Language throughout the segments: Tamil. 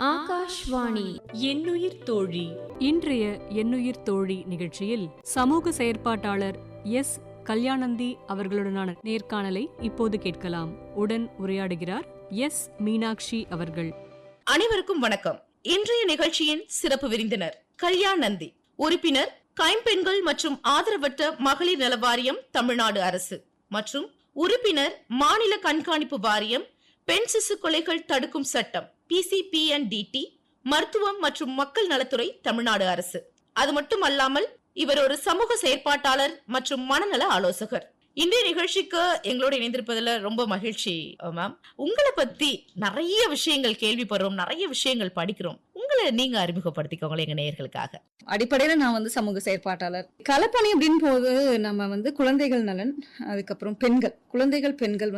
ஆகாஷ்வாணி என்னுயிர் தோழி. இன்றைய எண்ணுயிர் தோழி நிகழ்ச்சியில் சமூக செயற்பாட்டாளர் எஸ். கல்யாணந்தி அவர்களுடனான நேர்காணலை இப்போது கேட்கலாம். உடன் உரையாடுகிறார் எஸ். மீனாட்சி அவர்கள். அனைவருக்கும் வணக்கம். இன்றைய நிகழ்ச்சியின் சிறப்பு விருந்தினர் கல்யாணந்தி, உறுப்பினர் கைம்பெண்கள் மற்றும் ஆதரவற்ற மகளிர் நல வாரியம், தமிழ்நாடு அரசு, மற்றும் உறுப்பினர் மாநில கண்காணிப்பு வாரியம், பெண் சிசு கொலைகள் தடுக்கும் சட்டம் PCPNDT, மருத்துவம் மற்றும் மக்கள் நலத்துறை, தமிழ்நாடு அரசு. அது மட்டும் அல்லாமல் இவர் ஒரு சமூக செயற்பாட்டாளர் மற்றும் மனநல ஆலோசகர். இன்றைய நிகழ்ச்சிக்கு எங்களோட இணைந்திருப்பதுல ரொம்ப மகிழ்ச்சி மேம். உங்களை பத்தி நிறைய விஷயங்கள் கேள்விப்படுறோம், நிறைய விஷயங்கள் படிக்கிறோம். உங்களை நீங்க அறிமுகப்படுத்திக்கோங்களேன் எங்க நேயர்களுக்காக. அடிப்படையில நான் சமூக செயற்பாட்டாளர். களப்பணி அப்படின்னு போது நம்ம குழந்தைகள் நலன், அதுக்கப்புறம் குழந்தைகள் பெண்கள்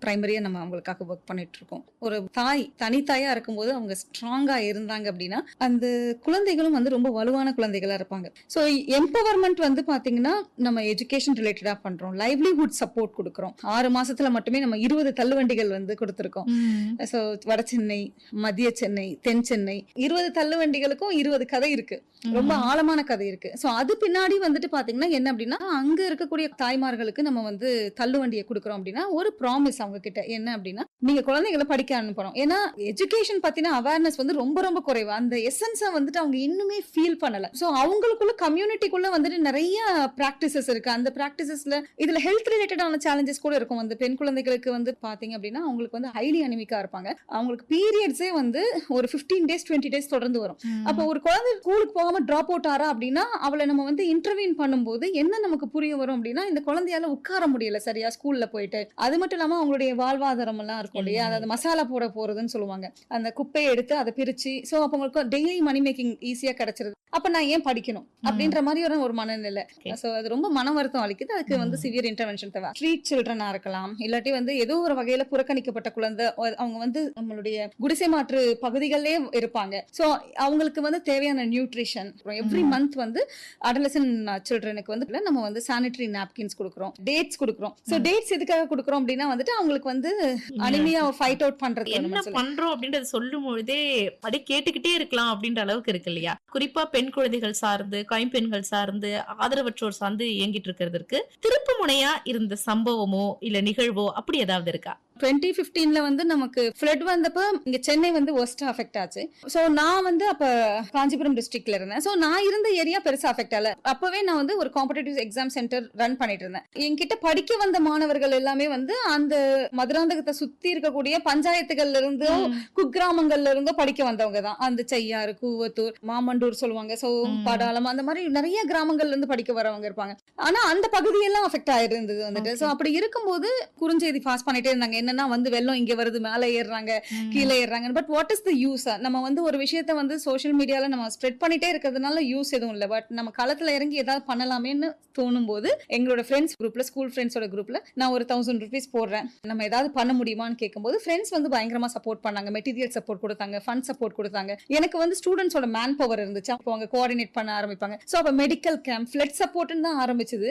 பிரைமரியா நம்ம அவங்களுக்காக ஒர்க் பண்ணிட்டு இருக்கோம். ஒரு தாய் தனித்தாயா இருக்கும்போது அவங்க ஸ்ட்ராங்கா இருந்தாங்க அப்படின்னா அந்த குழந்தைகளும் ரொம்ப வலுவான குழந்தைகளா இருப்பாங்க. ஸோ எம்பவர்மெண்ட் பாத்தீங்கன்னா நம்ம எஜுகேஷன் ரிலேட்டடா பண்றோம், லைவ்லிஹுட் சப்போர்ட் கொடுக்குறோம். 6 மாசத்துல மட்டுமே நம்ம 20 தள்ளுவண்டிகள் கொடுத்திருக்கோம். ஸோ வட சென்னை, மத்திய சென்னை, தென் சென்னை 20 தள்ளுவண்டிகளுக்கும் 20 கதை இருக்கு, ரொம்ப ஆழமான கதை இருக்கு. சோ அது பின்னாடி பாத்தீங்கன்னா என்ன அப்படின்னா, அங்க இருக்கக்கூடிய தாய்மார்களுக்கு நம்ம தள்ளுவண்டியை கொடுக்குறோம் அப்படின்னா ஒரு ப்ராமிஸ் அவங்க கிட்ட என்ன அப்படின்னா, நீங்க குழந்தைகளை படிக்க அனுப்பணும். ஏன்னா எஜுகேஷன் பத்தின அவேர்னஸ் ரொம்ப ரொம்ப குறைவு. அந்த எசன்ஸா அவங்க இன்னுமே ஃபீல் பண்ணல. சோ அவங்களுக்குள்ள கம்யூனிட்டிக்குள்ள நிறைய பிராக்டிசஸ் இருக்கு. அந்த பிராக்டிசஸ்ல இதுல ஹெல்த் ரிலேட்டடான சேலஞ்சஸ் கூட இருக்கும். அந்த பெண் குழந்தைகளுக்கு பாத்தீங்க அப்படின்னா அவங்களுக்கு ஹைலி அனிமிக்கா இருப்பாங்க. அவங்களுக்கு பீரியட்ஸே ஒரு 15 days 20 days தொடர்ந்து வரும். அப்ப ஒரு குழந்தை ஸ்கூலுக்கு போகாம டிராப் அவுட் ஆறா அப்படின்னா அவளை நம்ம இன்டர்வீன் பண்ணும்போது என்ன நமக்கு புரிய வரும் அப்படின்னா, இந்த குழந்தையால உட்கார முடியல சரியா ஸ்கூல்ல போயிட்டு. அது மட்டும் இல்லாம அவங்களுடைய வாழ்வாதாரம் எல்லாம் இருக்கும் இல்லையா, அதாவது மசாலா போட போறதுன்னு சொல்லுவாங்க. அந்த குப்பையை எடுத்து அதை பிரிச்சு, சோ அப்ப உங்களுக்கு டெய்லி மணி மேக்கிங் ஈஸியா கிடைச்சிருது. அப்ப நான் ஏன் படிக்கணும் அப்படின்ற மாதிரி ஒரு மனநிலை. சோ அது ரொம்ப மன வருத்தம் அளிக்குது. அதுக்கு சிவியர் இன்டர்வென்ஷன் தேவை. ஸ்ட்ரீட் சில்ட்ரனா இருக்கலாம், இல்லாட்டி ஏதோ ஒரு வகையில புறக்கணிக்கப்பட்ட குழந்தை, அவங்க நம்மளுடைய குடிசை மாற்று பகுதிகளே இருப்பாங்க. சோ அவங்களுக்கு தேவையான நியூட்ரிஷன் எவ்ரி மந்த் அடலசன்ட் சில்ட்ரனுக்கு நம்ம சானிட்டரி நாப்கின்ஸ் கொடுக்குறோம், டேட்ஸ் கொடுக்குறோம். சோ டேட்ஸ் எதுக்காக கொடுக்குறோம் அப்படின்னா அவங்களுக்கு அனிமியா ஃபைட் அவுட் பண்றது என்ன பண்றோம் அப்படின்றது சொல்லும் பொழுதே அப்படியே கேட்டுக்கிட்டே இருக்கலாம் அப்படின்ற அளவுக்கு இருக்கு இல்லையா. குறிப்பா பெண் குழந்தைகள் சார்ந்து, கைம்பெண்கள் சார்ந்து, ஆதரவற்றோர் சார்ந்து இயங்கிட்டு இருக்கிறதுக்கு திருப்பு முனையா இருந்த சம்பவமோ இல்ல நிகழ்வோ அப்படி ஏதாவது இருக்கா? 2015 நமக்கு ஃப்ளட் வந்தப்ப இங்க சென்னை வர்ஸ்ட் அஃபெக்ட் ஆச்சு. சோ நான் அப்ப காஞ்சிபுரம் டிஸ்ட்ரிக்ட்ல இருந்தேன். சோ நான் இருந்த ஏரியா பெருசா அஃபெக்ட் ஆகல. அப்பவே நான் ஒரு காம்படிட்டிவ் எக்ஸாம் சென்டர் ரன் பண்ணிட்டு இருந்தேன். என்கிட்ட படிக்க வந்த மாணவர்கள் எல்லாமே அந்த மதுராந்தகத்தை சுத்தி இருக்கக்கூடிய பஞ்சாயத்துகள்ல இருந்தோ குக்கிராமங்கள்ல இருந்தோ படிக்க வந்தவங்க தான். அந்த செய்யாறு, கூவத்தூர், மாமண்டூர் சொல்லுவாங்க, சோ படாலம், அந்த மாதிரி நிறைய கிராமங்கள்ல இருந்து படிக்க வரவங்க இருப்பாங்க. ஆனா அந்த பகுதியெல்லாம் அஃபெக்ட் ஆயிருந்தது. சோ அப்படி இருக்கும்போது குறுஞ்செய்தி பாஸ் பண்ணிட்டே இருந்தாங்க. என்னன்னா வெள்ளம் இங்க வருது, மேல ஏறுறாங்க, கீழே ஏறுறாங்க. But what is the use? நம்ம ஒரு விஷயத்தை சோஷியல் மீடியால நம்ம ஸ்ப்ரெட் பண்ணிட்டே இருக்கிறதுனால யூஸ் எதுவும் இல்ல. பட் நம்ம களத்துல இறங்கி ஏதாவது பண்ணலாமேன்னு தோணும் போது எங்களோட ஃப்ரெண்ட்ஸ் குரூப்ல, ஸ்கூல் ஃப்ரெண்ட்ஸோட குரூப்ல நான் ஒரு 1000 rupees போடுறேன், நம்ம ஏதாவது பண்ண முடியுமான்னு கேட்கும்போது ஃப்ரெண்ட்ஸ் பயங்கரமா சப்போர்ட் பண்ணாங்க. மெட்டீரியல் சப்போர்ட் கொடுத்தாங்க, ஃபண்ட் சப்போர்ட் கொடுத்தாங்க. எனக்கு ஸ்டூடெண்ட்ஸோட மேன் பவர் இருந்துச்சு. அப்போ அவங்க கோஆர்டினேட் பண்ண ஆரம்பிப்பாங்க. சோ அப்ப மெடிக்கல் கேம்ப், ஃபிளட் சப்போர்ட்னு தான் ஆரம்பிச்சது.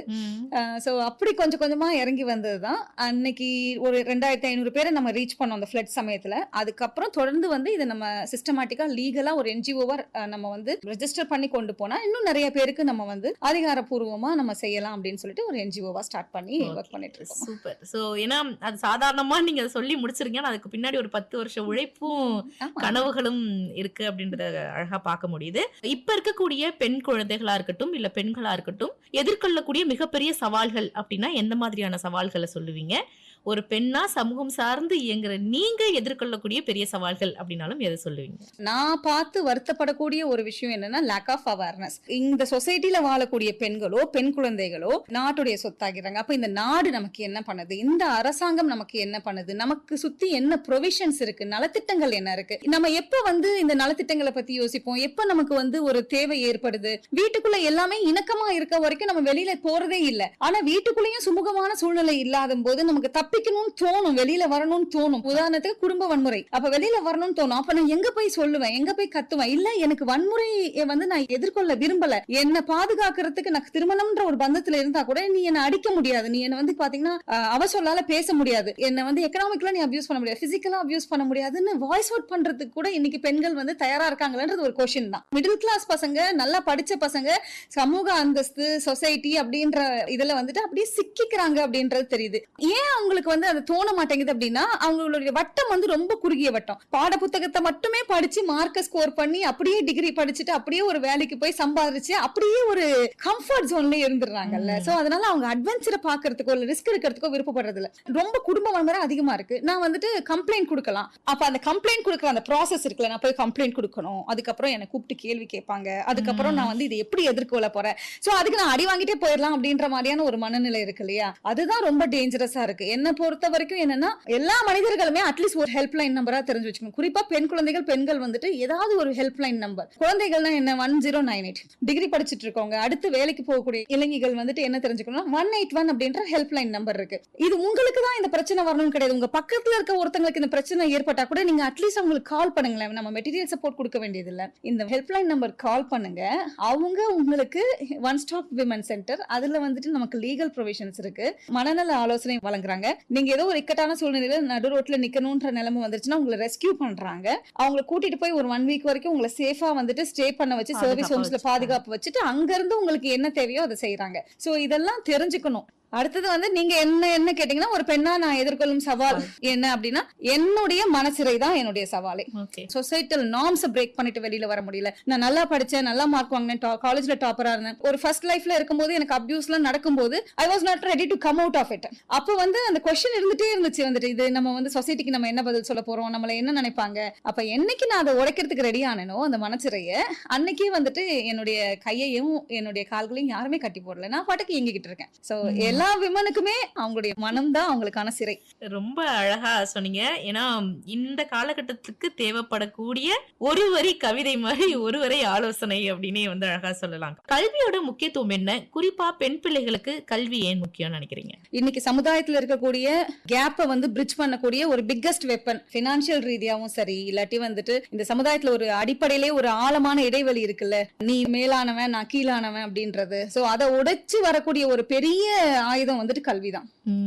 சோ அப்படி கொஞ்சம் கொஞ்சமா இறங்கி வந்ததுதான். அன்னைக்கு ஒரு 2500 பேரை நம்ம ரீச் பண்ணோம் அந்த ஃப்ளட் சமயத்துல. அதுக்கப்புறம் தொடர்ந்து இதை நம்ம சிஸ்டமேட்டிக்கா லீகலா ஒரு NGO-வா நம்ம ரெஜிஸ்டர் பண்ணி கொண்டு போனா இன்னும் நிறைய பேருக்கு நம்ம அதிகாரப்பூர்வமா நம்ம செய்யலாம் அப்படின்னு சொல்லிட்டு ஒரு NGO-வா ஸ்டார்ட் பண்ணி ஒர்க் பண்ணிட்டு இருக்கோம். சூப்பர். சோ ஏன்னா அது சாதாரணமா நீங்க சொல்லி முடிச்சிருக்கீங்க, அதுக்கு பின்னாடி ஒரு 10 வருஷ உழைப்பும் கனவுகளும் இருக்கு அப்படின்றத அழகா பார்க்க முடியுது. இப்ப இருக்கக்கூடிய பெண் குழந்தைகளா இருக்கட்டும் இல்ல பெண்களா இருக்கட்டும் எதிர்கொள்ளக்கூடிய மிகப்பெரிய சவால்கள் அப்படின்னா எந்த மாதிரியான சவால்களை சொல்லுவீங்க? ஒரு பெண்ணா சமூகம் சார்ந்து இயங்குற நீங்க எதிர்கொள்ளக்கூடிய பெரிய சவால்கள் அப்படின்னாலும் எதை சொல்லுவீங்க? நான் பார்த்து வருத்தப்படக்கூடிய ஒரு விஷயம் என்னன்னா லேக் ஆஃப் அவேர்னஸ். இந்த சொசைட்டில வாழக்கூடிய பெண்களோ பெண் குழந்தைகளோ நாட்டுடைய சொத்தாகிறாங்க. அப்ப இந்த நாடு நமக்கு என்ன பண்ணுது, இந்த அரசாங்கம் நமக்கு என்ன பண்ணுது, நமக்கு சுத்தி என்ன ப்ரொவிஷன்ஸ் இருக்கு, நலத்திட்டங்கள் என்ன இருக்கு, நம்ம எப்ப இந்த நலத்திட்டங்களை பத்தி யோசிப்போம், எப்ப நமக்கு ஒரு தேவை ஏற்படுது. வீட்டுக்குள்ள எல்லாமே இணக்கமா இருக்க வரைக்கும் நம்ம வெளியில போறதே இல்லை. ஆனா வீட்டுக்குள்ளேயும் சுமூகமான சூழ்நிலை இல்லாத போது நமக்கு தப்பிக்கணும்னு தோணும், வெளியில வரணும்னு தோணும். உதாரணத்துக்கு குடும்ப வன்முறை, அப்ப வெளியில வரணும்னு தோணும். அப்ப நான் எங்க போய் சொல்லுவேன், எங்க போய் கத்துவேன்? இல்ல, எனக்கு வன்முறை வந்து நான் எதிர்கொள்ள விரும்பல, என்ன பாதுகாக்கிறதுக்கு நான் திருமணம்ன்ற ஒரு பந்தத்துல இருந்தா கூட நீ என்ன அடிக்க முடியாது, நீ என்ன வந்து பாத்தீங்கன்னா அவ சொல்லால பேச முடியாது, என்ன வந்து எக்கனாமிக்கலா நீ அபியூஸ் பண்ண முடியாது, பிசிக்கலா அபியூஸ் பண்ண முடியாதுன்னு வாய்ஸ் அவுட் பண்றதுக்கு கூட இன்னைக்கு பெண்கள் வந்து தயாரா இருக்காங்கன்றது ஒரு கொஸ்டின் தான். மிடில் கிளாஸ் பசங்க, நல்லா படிச்ச பசங்க, சமூக அந்தஸ்து, சொசைட்டி அப்படின்ற இதுல வந்துட்டு அப்படியே சிக்கிக்கிறாங்க அப்படின்றது தெரியுது. ஏன் அவங்களுக்கு வந்து அது தோண மாட்டேங்குது அப்படின்னா, அவங்களுடைய வட்டம் வந்து ரொம்ப குறுகிய வட்டம். பாட புத்தகத்தை மட்டுமே படிச்சு மார்க்க ஸ்கோர் பண்ணி அப்படியே டிகிரி படிச்சுட்டு அப்படியே ஒரு வேலைக்கு போய் சம்பாதிச்சு அப்படியே ஒரு கம்ஃபர்ட் ஜோன்ல இருந்துடுறாங்கல்ல. சோ அதனால அவங்க அட்வென்ச்சரை பாக்குறதுக்கோ இல்ல ரிஸ்க் எடுக்கிறதுக்கோ விருப்பப்படுறது இல்ல. ரொம்ப குடும்ப வன்முறை அதிகமா இருக்கு. நான் வந்துட்டு கம்ப்ளைண்ட் கொடுக்கலாம். அப்ப அந்த கம்ப்ளைண்ட் கொடுக்குற அந்த ப்ராசஸ் இருக்குல்ல, நான் போய் கம்ப்ளைண்ட் கொடுக்கணும், அதுக்கப்புறம் என்ன கூப்பிட்டு கேள்வி கேட்பாங்க, அதுக்கப்புறம் நான் வந்து இதை எப்படி எதிர்கொள்ள போறேன், சோ அதுக்கு நான் அடி வாங்கிட்டே போயிடலாம் அப்படின்ற மாதிரியான ஒரு மனநிலை இருக்கு இல்லையா? அதுதான் ரொம்ப டேஞ்சரஸா இருக்கு. என்ன பொறுத்த வரைக்கும் என்னன்னா, எல்லா மனிதர்களுமே அட்லீஸ்ட் ஒரு ஹெல்ப் லைன் நம்பரா தெரிஞ்சு வச்சுக்கணும். குறிப்பா பெண் குழந்தைகள், பெண்கள் வந்துட்டு ஏதாவது ஒரு ஹெல்ப் லைன் நம்பர். குழந்தைகள்னா என்ன, 1098. டிகிரி படிச்சுட்டு இருக்கவங்க, அடுத்து வேலைக்கு போகக்கூடிய இளைஞர்கள் வந்துட்டு என்ன தெரிஞ்சுக்கணும், 181 அப்படின்ற ஹெல்ப் லைன் நம்பர் இருக்கு. இது உங்களுக்கு தான் இந்த பிரச்சனை வரணும்னு கிடையாது. உங்க பக்கத்துல இருக்க ஒருத்தங்களுக்கு இந்த பிரச்சனை ஏற்பட்டா கூட நீங்க அட்லீஸ்ட் அவங்களுக்கு கால் பண்ணுங்களேன். நம்ம மெட்டீரியல் சப்போர்ட் கொடுக்க வேண்டியது இல்ல, இந்த ஹெல்ப் லைன் நம்பர் கால் பண்ணுங்க. அவங்க உங்களுக்கு ஒன் ஸ்டாப் விமன் சென்டர், அதுல வந்துட்டு நமக்கு லீகல் ப்ரொவிஷன்ஸ் இருக்கு, மனநல ஆலோசனை வழங்குறாங்க. நீங்க ஏதோ ஒரு இக்கட்டான சூழ்நிலையில நடு ரோட்ல நிக்கணும்ன்ற நிலைமை வந்துருச்சுன்னா உங்களை ரெஸ்கியூ பண்றாங்க. அவங்களை கூட்டிட்டு போய் ஒரு 1 வீக் வரைக்கும் உங்களை சேஃபா வந்துட்டு ஸ்டே பண்ண வச்சு சர்வீஸ் ஹோம்ஸ்ல பாதுகாப்பு வச்சுட்டு அங்க இருந்து உங்களுக்கு என்ன தேவையோ அதை செய்யறாங்க. சோ இதெல்லாம் தெரிஞ்சுக்கணும். அடுத்தது வந்து நீங்க என்ன கேட்டீங்கன்னா, ஒரு பெண்ணா நான் எதிர்கொள்ளும் சவால் என்ன அப்படின்னா, என்னுடைய மனசிறை தான் என்னுடைய சவாலே. சொசைட்டல் நார்ம்ஸ் பிரேக் பண்ணிட்டு வெளியில வர முடியல. நான் நல்லா படிச்சேன், நல்லா மார்க் வாங்கினேன், காலேஜ்ல டாப்பரா இருந்தேன். ஒரு ஃபர்ஸ்ட் லைஃப்ல இருக்கும்போது எனக்கு அபியூஸ் எல்லாம் நடக்கும்போது I was not ready to come out of it. அப்போ வந்து அந்த கொஸ்டின் இருந்துட்டே இருந்துச்சு, வந்துட்டு இது நம்ம வந்து சொசைட்டிக்கு நம்ம என்ன பதில் சொல்ல போறோம், நம்மள என்ன நினைப்பாங்க. அப்ப என்னைக்கு நான் அதை உடைக்கிறதுக்கு ரெடி ஆனேனோ அந்த மனசிறைய, அன்னைக்கே வந்துட்டு என்னுடைய கையையும் என்னுடைய கால்களையும் யாருமே கட்டி போடல, நான் பாட்டுக்கு இயங்கிக்கிட்டு இருக்கேன். சோ எல்லா விமனுக்குமே அவங்களுடைய மனம் தான் அவங்களுக்கான சிறை. ரொம்ப அழகா சொன்னீங்க. ஏன்னா இந்த காலகட்டத்துக்கு தேவைப்படக்கூடிய ஒரு வரி கவிதை மாதிரி ஒரு வரை ஆலோசனை அப்படின்னே வந்து அழகா சொல்லலாம். கல்வியோட முக்கியத்துவம் என்ன, குறிப்பா பெண் பிள்ளைகளுக்கு கல்வி ஏன் முக்கியம்னு நினைக்கிறீங்க? இன்னைக்கு சமுதாயத்துல இருக்கக்கூடிய கேப்பை வந்து பிரிட்ஜ் பண்ணக்கூடிய ஒரு பிக்கஸ்ட் வெப்பன், பினான்சியல் ரீதியாவும் சரி, இல்லாட்டி வந்துட்டு இந்த சமுதாயத்துல ஒரு அடிப்படையிலே ஒரு ஆழமான இடைவெளி இருக்குல்ல, நீ மேலானவன் நான் கீழானவன் அப்படின்றது. சோ அதை உடைச்சு வரக்கூடிய ஒரு பெரிய ஆயுதம் வந்துட்டு கல்விதான்.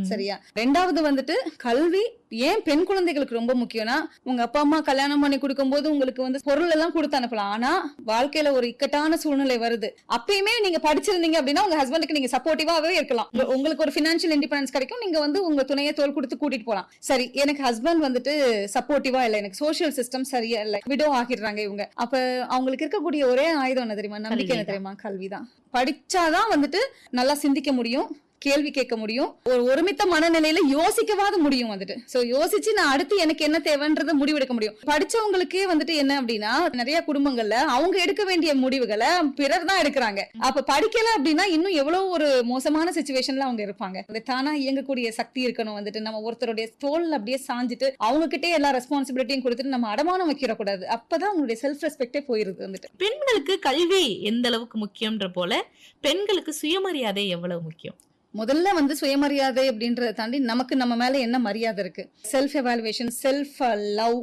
சரியா? ரெண்டாவது வந்துட்டு கல்வி ஏன் பெண் குழந்தைகளுக்கு ரொம்ப முக்கியம்னா, உங்க அப்பா அம்மா கல்யாணம் பண்ணி கொடுக்கும் போது உங்களுக்கு வந்து பொருள் எல்லாம் கொடுத்து அனுப்பலாம். ஆனா வாழ்க்கையில ஒரு இக்கட்டான சூழ்நிலை வருது, அப்பயுமே நீங்க படிச்சிருந்தீங்க அப்படின்னா உங்க ஹஸ்பண்டுக்கு நீங்க சப்போர்ட்டிவாவே இருக்கலாம். உங்களுக்கு ஒரு பினான்சியல் இண்டிபெண்டன்ஸ் கிடைக்கும், நீங்க வந்து உங்க துணையை தோள் கொடுத்து கூட்டிட்டு போலாம். சரி, எனக்கு ஹஸ்பண்ட் வந்துட்டு சப்போர்ட்டிவா இல்ல, எனக்கு சோசியல் சிஸ்டம் சரியா இல்ல, விடோ ஆகிடுறாங்க இவங்க. அப்ப அவங்களுக்கு இருக்கக்கூடிய ஒரே ஆயுதம் என்ன தெரியுமா, நம்பிக்கை என்ன தெரியுமா, கல்விதான். படிச்சாதான் வந்துட்டு நல்லா சிந்திக்க முடியும், கேள்வி கேட்க முடியும், ஒரு ஒருமித்த மனநிலையில யோசிக்கவாது முடியும் வந்துட்டு. சோ யோசிச்சு நான் அடுத்து எனக்கு என்ன தேவைன்றத முடிவெடுக்க முடியும். படிச்சவங்களுக்கே வந்துட்டு என்ன அப்படின்னா, நிறைய குடும்பங்கள்ல அவங்க எடுக்க வேண்டிய முடிவுகளை பிறர் தான் எடுக்கிறாங்க. அப்ப படிக்கல அப்படின்னா இன்னும் எவ்வளவு ஒரு மோசமான சிச்சுவேஷன்ல அவங்க இருப்பாங்க. அந்த தானா இயங்கக்கூடிய சக்தி இருக்கணும் வந்துட்டு. நம்ம ஒருத்தருடைய தோல் அப்படியே சாஞ்சிட்டு அவங்க கிட்டே எல்லா ரெஸ்பான்சிபிலிட்டியும் கொடுத்துட்டு நம்ம அடமானம் வைக்கிற கூடாது. அப்பதான் அவங்களுடைய செல்ஃப் ரெஸ்பெக்டே போயிருது வந்துட்டு. பெண்களுக்கு கல்வி எந்த அளவுக்கு முக்கியம்ன்ற போல பெண்களுக்கு சுயமரியாதை எவ்வளவு முக்கியம்? முதல்ல வந்து சுயமரியாதை அப்படின்றத தாண்டி நமக்கு நம்ம மேல என்ன மரியாதை இருக்கு, self evaluation, self love,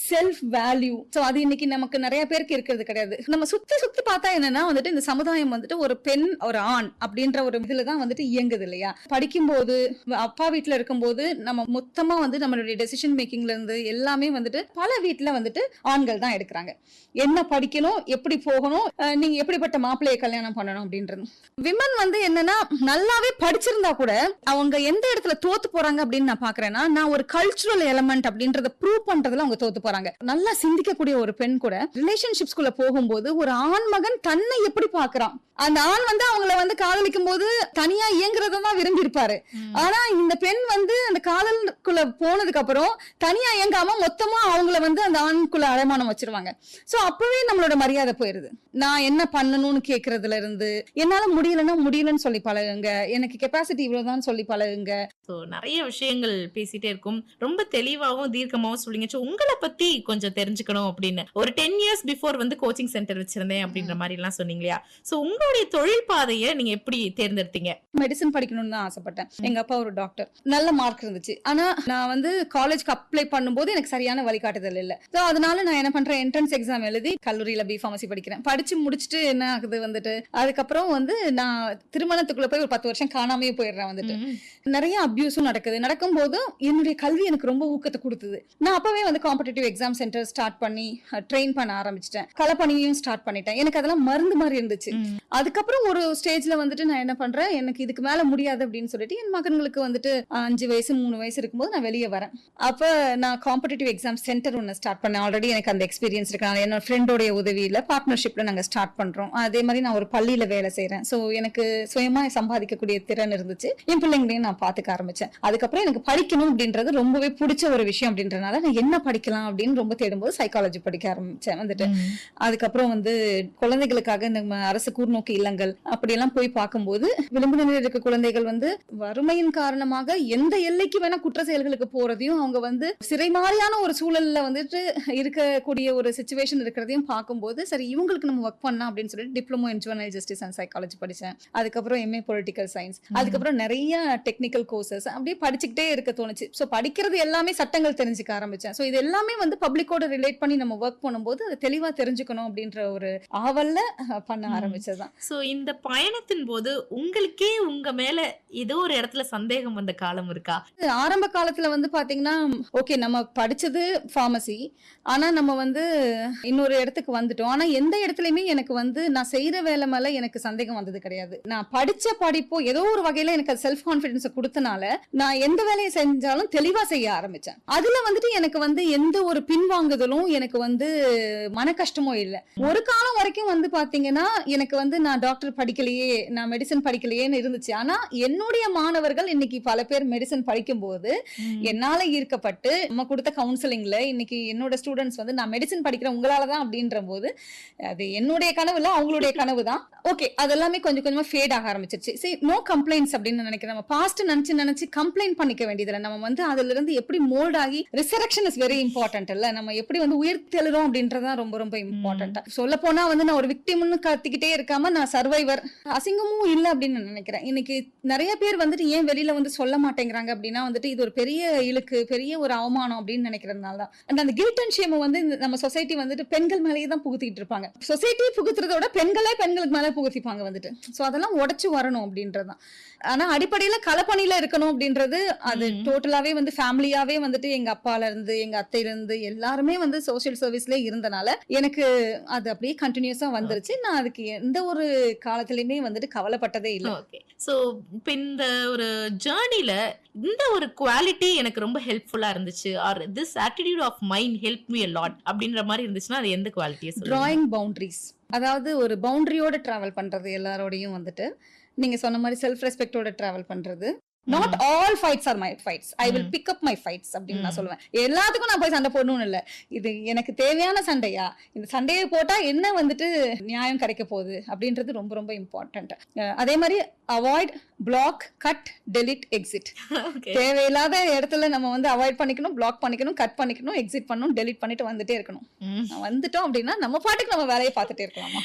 self value. So அது இன்னைக்கு நமக்கு நிறைய பேருக்கு இருக்கிறது கிடையாது. நம்ம சுத்தி பார்த்தா என்னன்னா வந்துட்டு இந்த சமுதாயம் வந்துட்டு ஒரு பெண் ஒரு ஆண் அப்படின்ற ஒரு இதுலதான் வந்துட்டு இயங்குது இல்லையா? படிக்கும்போது அப்பா வீட்டுல இருக்கும்போது நம்ம மொத்தமா வந்து நம்மளுடைய டெசிஷன் மேக்கிங்ல இருந்து எல்லாமே வந்துட்டு பல வீட்டுல வந்துட்டு ஆண்கள் தான் எடுக்கிறாங்க. என்ன படிக்கணும், எப்படி போகணும், நீங்க எப்படிப்பட்ட மாப்பிள்ளையை கல்யாணம் பண்ணணும் அப்படின்றது. விமன் வந்து என்னன்னா நல்லாவே படிச்சிருந்தா கூட அவங்க எந்த இடத்துல தோத்து போறாங்க அப்படின்னு நான் பாக்குறேன்னா, நான் ஒரு கல்ச்சுரல் எலமெண்ட் அப்படின்றத ப்ரூவ் பண்றதுல அவங்க தோத்து போறாங்க. நல்லா சிந்திக்கக்கூடிய ஒரு பெண் கூட ரிலேஷன்ஷிப்ஸ்குள்ள போகும்போது ஒரு ஆண் மகன் தன்னை எப்படி பாக்குறான், அந்த ஆண் வந்து அவங்கள வந்து காதலிக்கும் போது தனியா இயங்குறதான் விரும்பி இருப்பாரு. ஆனா இந்த பெண் வந்து அந்த காதலுக்குள்ள போனதுக்கு அப்புறம் தனியா இயங்காம மொத்தமா அவங்கள வந்து அந்த ஆணுக்குள்ள அடைமானம் வச்சிருவாங்க. சோ அப்பவே நம்மளோட மரியாதை போயிருது. நான் என்ன பண்ணணும்னு கேக்குறதுல இருந்து, என்னால முடியலன்னு சொல்லி பழகுங்க, எனக்கு கெப்பாசிட்டி இவ்வளவுதான் சொல்லி பழகுங்க. நிறைய விஷயங்கள் பேசிட்டே இருக்கும். ரொம்ப தெளிவாகவும் தீர்க்கமாவும் சொல்லிங்க. உங்களை பத்தி பத்தி கொஞ்சம் தெரிஞ்சுக்கணும் அப்படின்னு ஒரு 10 இயர்ஸ் பிஃபோர் வந்து கோச்சிங் சென்டர் வச்சிருந்தேன் அப்படின்ற மாதிரி எல்லாம் சொன்னீங்க இல்லையா? சோ உங்களுடைய தொழில் பாதையை நீங்க எப்படி தேர்ந்தெடுத்தீங்க? மெடிசன் படிக்கணும்னு தான் ஆசைப்பட்டேன். எங்க அப்பா ஒரு டாக்டர், நல்ல மார்க் இருந்துச்சு. ஆனா நான் வந்து காலேஜ்க்கு அப்ளை பண்ணும்போது எனக்கு சரியான வழிகாட்டுதல் இல்ல. சோ அதனால நான் என்ன பண்றேன், என்ட்ரன்ஸ் எக்ஸாம் எழுதி கல்லூரியில B.Pharmacy படிக்கிறேன். படிச்சு முடிச்சுட்டு என்ன ஆகுது வந்துட்டு, அதுக்கப்புறம் வந்து நான் திருமணத்துக்குள்ள போய் ஒரு 10 வருஷம் காணாமே போயிடுறேன் வந்துட்டு. நிறைய அபியூஸும் நடக்குது. நடக்கும்போது என்னுடைய கல்வி எனக்கு ரொம்ப ஊக்கத்தை கொடுத்தது. நான் அப்பவே வந்து காம்படிட்டிவ் எக்ஸாம் சென்டர் ஸ்டார்ட் பண்ணி ட்ரெயின் பண்ண ஆரம்பிச்சிட்டேன். களப்பணியும் ஸ்டார்ட் பண்ணிட்டேன். எனக்கு அதெல்லாம் மருந்து மாதிரி இருந்துச்சு. அதுக்கப்புறம் ஒரு ஸ்டேஜ்ல வந்துட்டு நான் என்ன பண்றேன், எனக்கு இதுக்கு மேல முடியாது அப்படின்னு சொல்லிட்டு என் மகன்களுக்கு வந்துட்டு 5 வயசு 3 வயசு இருக்கும்போது நான் வெளியே வரேன். அப்ப நான் காம்படிட்டிவ் எக்ஸாம் சென்டர் ஒன்னு ஸ்டார்ட் பண்ணேன். ஆல்ரெடி எனக்கு அந்த எக்ஸ்பீரியன்ஸ் இருக்கு. என்னோட ஃப்ரெண்டோடைய உதவியில பார்ட்னர்ஷிப்ல நாங்க ஸ்டார்ட் பண்றோம். அதே மாதிரி நான் ஒரு பள்ளியில வேலை செய்யறேன். சோ எனக்கு சுயமா சம்பாதிக்கக்கூடிய திறன் இருந்துச்சு. என் பிள்ளைங்களையும் நான் பாத்துக்க ஆரம்பிச்சேன். அதுக்கப்புறம் எனக்கு படிக்கணும் அப்படின்றது ரொம்பவே பிடிச்ச ஒரு விஷயம் அப்படின்றனால நான் என்ன படிக்கலாம் அப்படின்னு ரொம்ப தேடும்போது சைக்காலஜி படிக்க ஆரம்பிச்சேன் வந்துட்டு. அதுக்கப்புறம் வந்து குழந்தைகளுக்காக இந்த அரசு கூர்நோக்கு இல்லங்கள் அப்படியெல்லாம் போய் பார்க்கும்போது விளிம்பு நிலையில் இருக்க குழந்தைகள் வந்து வறுமையின் காரணமாக எந்த எல்லைக்கு வேணா குற்ற செயல்களுக்கு போறதையும், அவங்க வந்து சிறை மாதிரியான ஒரு சூழல்ல வந்துட்டு இருக்கக்கூடிய ஒரு சிச்சுவேஷன் இருக்கிறதையும் பார்க்கும்போது சரி இவங்களுக்கு நம்ம ஒர்க் பண்ணலாம் அப்படின்னு சொல்லிட்டு diploma in juvenile justice and psychology படிச்சேன். அதுக்கப்புறம் MA பொலிட்டிக்கல் சயின்ஸ், அதுக்கப்புறம் நிறைய டெக்னிக்கல் கோர்சஸ் அப்படியே படிச்சுக்கிட்டே இருக்க தோணுச்சு. ஸோ படிக்கிறது எல்லாமே சட்டங்கள் தெரிஞ்சுக்க ஆரம்பிச்சேன். ஸோ இது எல்லாமே வந்து பப்ளிக்கோட ரிலேட் பண்ணி நம்ம ஒர்க் பண்ணும்போது அது தெளிவா தெரிஞ்சுக்கணும் அப்படின்ற ஒரு ஆவல்ல பண்ண ஆரம்பிச்சதுதான். சோ இந்த பயணத்தின் போது உங்களுக்கே உங்க மேல ஏதோ ஒரு இடத்துல சந்தேகம் வந்த காலம் இருக்கா? ஆரம்ப காலத்துல வந்து பாத்தீங்கன்னா ஓகே நம்ம படிச்சது ஃபார்மசி, ஆனா நம்ம வந்து இன்னொரு இடத்துக்கு வந்துட்டோம். ஆனா எந்த இடத்துலயுமே எனக்கு வந்து நான் செய்யற வேலை மேல எனக்கு சந்தேகம் வந்தது கிடையாது. நான் படிச்ச படிப்போ ஏதோ ஒரு வகையில எனக்கு செல்ஃப் கான்பிடன்ஸ் கொடுத்தனால நான் எந்த வேலையை செஞ்சாலும் தெளிவா செய்ய ஆரம்பிச்சேன். அதுல வந்துட்டு எனக்கு வந்து எந்த ஒரு பின்வாங்குதலும் எனக்கு வந்து மன கஷ்டமோ இல்ல. ஒரு காலம் வரைக்கும் வந்து பாத்தீங்கன்னா எனக்கு வந்து நான் டாக்டர் படிக்கலையே, நான் மெடிசன் படிக்கலையேன்னு இருந்துச்சு. ஆனா என்னுடைய மாணவர்கள் இன்னைக்கு பல பேர் மெடிசன் படிக்கும் போது என்னால ஈர்க்கப்பட்டு நம்ம கொடுத்த கவுன்சிலிங்ல இன்னைக்கு என்னோட ஸ்டூடெண்ட்ஸ் வந்து நான் மெடிசன் படிக்கிறேன் உங்களாலதான் அப்படின்ற போது அது என்னுடைய கனவு இல்ல, அவங்களுடைய கனவு தான். ஓகே அதெல்லாமே கொஞ்சம் கொஞ்சமா ஃபேட் ஆக ஆரம்பிச்சிருச்சு. சரி நோ கம்ப்ளைண்ட்ஸ் அப்படின்னு நினைக்கிறேன். நம்ம பாஸ்ட் நினைச்சு கம்ப்ளைண்ட் பண்ணிக்க வேண்டியதில்லை. நம்ம வந்து அதுல இருந்து எப்படி மோல்ட் ஆகி ரிசரக்ஷன் இஸ் வெரி இம்பார்ட்டன்ட் இல்ல, நம்ம எப்படி வந்து உயிர்த்தெழுறோம் அப்படின்றதான் ரொம்ப ரொம்ப இம்பார்ட்டன்ட். சொல்ல போனா வந்து நான் ஒரு விக்டிம்னு கத்திக்கிட்டே இருக்காம நான் சர்வைவர், அசிங்கமும் இல்ல அப்படின்னு நினைக்கிறேன். இன்னைக்கு நிறைய பேர் வந்துட்டு ஏன் வெளியில வந்து சொல்ல மாட்டேங்கிறாங்க அப்படின்னா வந்துட்டு இது ஒரு பெரிய இழுக்கு, பெரிய ஒரு அவமானம் அப்படின்னு நினைக்கிறதுனால தான். அந்த கில்ட் அண்ட் ஷேம் வந்து நம்ம சொசைட்டி வந்துட்டு பெண்கள் மேலேயே தான் புகுத்திட்டு இருப்பாங்க. சொசைட்டி புகுத்துறத விட பெண்களுக்கு மேல புகுத்திப்பாங்க வந்துட்டு. சோ அதெல்லாம் உடைச்சு வரணும் அப்படின்றதுதான். ஆனா அடிப்படையில களப்பணியில இருக்கணும் அப்படின்றது அது டோட்டலாவே வந்து ஃபேமிலியாவே வந்துட்டு எங்க அப்பால இருந்து எங்க அத்தையில இருந்து எல்லாருமே வந்து சோசியல் சர்வீஸ்ல இருந்தனால எனக்கு அது அப்படியே கண்டினியூஸா வந்துருச்சு. நான் அதுக்கு எந்த ஒரு காலத்திலயுமே வந்துட்டு கவலைப்பட்டதே இல்லை. ஓகே. சோ இந்த ஒரு ஜர்னில இந்த ஒரு குவாலிட்டி எனக்கு ரொம்ப ஹெல்ப்ஃபுல்லா இருந்துச்சு, or this attitude of mind help me a lot அப்படின்ற மாதிரி இருந்துச்சுன்னா அது எந்த குவாலிட்டியை சொல்லுங்க? டிராயிங் பவுண்டரிஸ், அதாவது ஒரு பவுண்டரியோட டிராவல் பண்றது, எல்லாரோடையும் வந்துட்டு நீங்க சொன்ன மாதிரி செல்ஃப் ரெஸ்பெக்டோட டிராவல் பண்றது. Not all fights R my fights, I will pick up my fights அப்படின்னு நான் சொல்லுவேன். எல்லாத்துக்கும் நான் போய் சண்டை போடணும்னு இல்லை, இது எனக்கு தேவையான சண்டையா, இந்த சண்டையை போட்டா என்ன வந்துட்டு நியாயம் கிடைக்க போகுது அப்படின்றது ரொம்ப ரொம்ப இம்பார்ட்டன்ட். அதே மாதிரி avoid, block, cut, delete, exit. தேவையில்லாத இடத்துல நம்ம வந்து அவாய்ட் பண்ணிக்கணும், பிளாக் பண்ணிக்கணும், கட் பண்ணிக்கணும், எக்ஸிட் பண்ணணும், டெலிட் பண்ணிட்டு வந்துட்டே இருக்கணும். வந்துட்டோம் அப்படின்னா நம்ம பாட்டுக்கு நம்ம வேலையை பார்த்துட்டே இருக்கலாமா.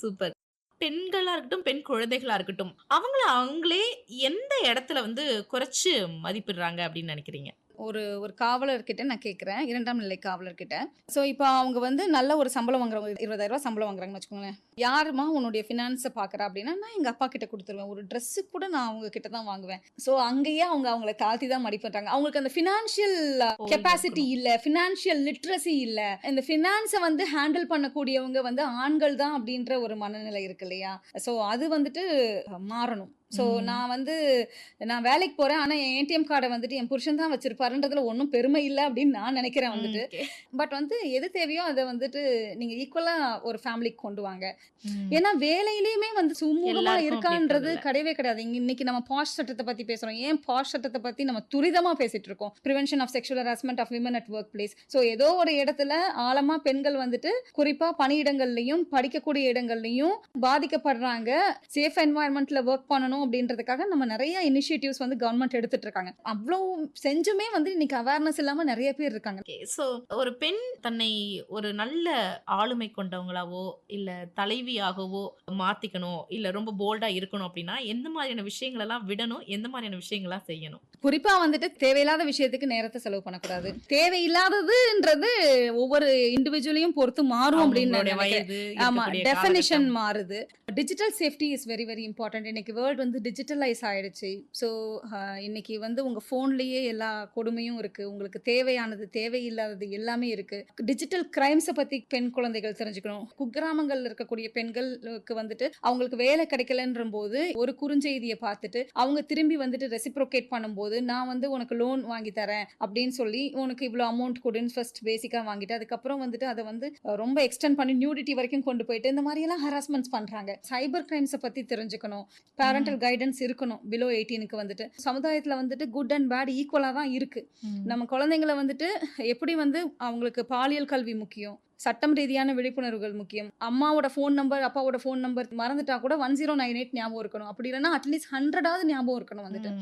சூப்பர். பெண்களா இருக்கட்டும், பெண் குழந்தைகளா இருக்கட்டும், அவங்களே எந்த இடத்துல வந்து குறைச்சு மதிப்பிடுறாங்க அப்படின்னு நினைக்கிறீங்க? ஒரு காவலர்கிட்ட நான் கேட்குறேன், 2ஆம் நிலை காவலர்கிட்ட. ஸோ இப்போ அவங்க வந்து நல்ல ஒரு சம்பளம் வாங்குறவங்க, 20,000 ரூபா சம்பளம் வாங்குறாங்கன்னு வச்சுக்கோங்களேன். யாருமா உன்னுடைய ஃபினான்ஸை பார்க்குறா அப்படின்னா நான் எங்கள் அப்பா கிட்ட கொடுத்துருவேன். ஒரு ட்ரெஸ்ஸு கூட நான் அவங்க கிட்ட தான் வாங்குவேன். ஸோ அங்கேயே அவங்கள தாழ்த்தி தான் மதிப்பிடுறாங்க. அவங்களுக்கு அந்த ஃபினான்ஷியல் கெப்பாசிட்டி இல்லை, ஃபினான்ஷியல் லிட்ரஸி இல்லை. இந்த ஃபினான்ஸை வந்து ஹேண்டில் பண்ணக்கூடியவங்க வந்து ஆண்கள் தான் அப்படின்ற ஒரு மனநிலை இருக்கு இல்லையா. ஸோ அது வந்துட்டு மாறணும். ஸோ நான் வேலைக்கு போறேன், ஆனா என் ஏடிஎம் கார்டை வந்துட்டு என் புருஷன் தான் வச்சிருப்பாருன்றதுல ஒன்றும் பெருமை இல்லை அப்படின்னு நான் நினைக்கிறேன் வந்துட்டு. பட் வந்து எது தேவையோ அதை வந்துட்டு நீங்க ஈக்குவலா ஒரு ஃபேமிலிக்கு கொண்டு வாங்க. ஏன்னா வேலையிலயுமே வந்து சுமூகமா இருக்கான்றது கிடையவே கிடையாது. இன்னைக்கு நம்ம பாஷ் சட்டத்தை பத்தி பேசுறோம். ஏன் பாஷ் சட்டத்தை பத்தி நம்ம துரிதமா பேசிட்டு இருக்கோம்? Prevention of sexual harassment of women at work place. So ஏதோ ஒரு இடத்துல ஆழமா பெண்கள் வந்துட்டு குறிப்பா பணியிடங்கள்லயும் படிக்கக்கூடிய இடங்கள்லயும் பாதிக்கப்படுறாங்க. சேஃப் என்வாயன்மெண்ட்ல ஒர்க் பண்ணணும் பண்ணணும் அப்படின்றதுக்காக நம்ம நிறைய இனிஷியேட்டிவ்ஸ் வந்து கவர்மெண்ட் எடுத்துட்டு இருக்காங்க. அவ்வளோ செஞ்சுமே வந்து இன்னைக்கு அவேர்னஸ் இல்லாம நிறைய பேர் இருக்காங்க. சோ ஒரு பெண் தன்னை ஒரு நல்ல ஆளுமை கொண்டவங்களாவோ இல்ல தலைவியாகவோ மாத்திக்கணும் இல்ல ரொம்ப போல்டா இருக்கணும் அப்படின்னா எந்த மாதிரியான விஷயங்கள் எல்லாம் விடணும், எந்த மாதிரியான விஷயங்களா செய்யணும்? குறிப்பா வந்துட்டு தேவையில்லாத விஷயத்துக்கு நேரத்தை செலவு பண்ணக்கூடாது. தேவையில்லாததுன்றது ஒவ்வொரு இண்டிவிஜுவலையும் பொறுத்து மாறும் அப்படின்னு நான் அவங்களுடைய நினைக்கிறேன். வயது, ஆமா, இருக்கக்கூடிய டெஃபினிஷன் காலகட்டம். மாறுது. Digital safety is very very important. இன்னைக்கு வேர்ல்டு வந்து டிஜிட்டலைஸ் ஆயிடுச்சு. ஸோ இன்னைக்கு வந்து உங்க ஃபோன்லயே எல்லா கொடுமையும் இருக்கு. உங்களுக்கு தேவையானது தேவையில்லாதது எல்லாமே இருக்கு. டிஜிட்டல் கிரைம்ஸை பத்தி பெண் குழந்தைகள் தெரிஞ்சுக்கணும். குக்கிராமங்கள்ல இருக்கக்கூடிய பெண்களுக்கு வந்துட்டு அவங்களுக்கு வேலை கிடைக்கலன்ற போது ஒரு குறுஞ்செய்தியை பார்த்துட்டு அவங்க திரும்பி வந்துட்டு ரெசிப்ரோகேட் பண்ணும்போது நான் வந்து உனக்கு லோன் வாங்கி தரேன் அப்படின்னு சொல்லி உனக்கு இவ்வளோ அமௌண்ட் கொடுன்னு ஃபர்ஸ்ட் பேசிக்காக வாங்கிட்டு அதுக்கப்புறம் வந்துட்டு அதை வந்து ரொம்ப எக்ஸ்டெண்ட் பண்ணி நியூடிட்டி வரைக்கும் கொண்டு போயிட்டு இந்த மாதிரி எல்லாம் ஹராஸ்மெண்ட்ஸ் பண்றாங்க. சைபர் கிரைம்ஸை பத்தி தெரிஞ்சுக்கணும். பேரண்டல் கைடன்ஸ் இருக்கணும். பிலோ 18க்கு வந்துட்டு சமுதாயத்துல வந்துட்டு குட் அண்ட் பேட் ஈக்குவலா தான் இருக்கு. நம்ம குழந்தைங்களை வந்துட்டு எப்படி வந்து அவங்களுக்கு பாலியல் கல்வி முக்கியம், சட்டம் ரீதியான விழிப்புணர்வுகள் முக்கியம். அம்மாவோட ஃபோன் நம்பர் அப்பாவோட ஃபோன் நம்பர் மறந்துட்டா கூட 1098 ஞாபகம் இருக்கணும். அப்படி இல்லைன்னா அட்லீஸ்ட் 100ஆவது ஞாபகம் இருக்கணும். வந்துட்டு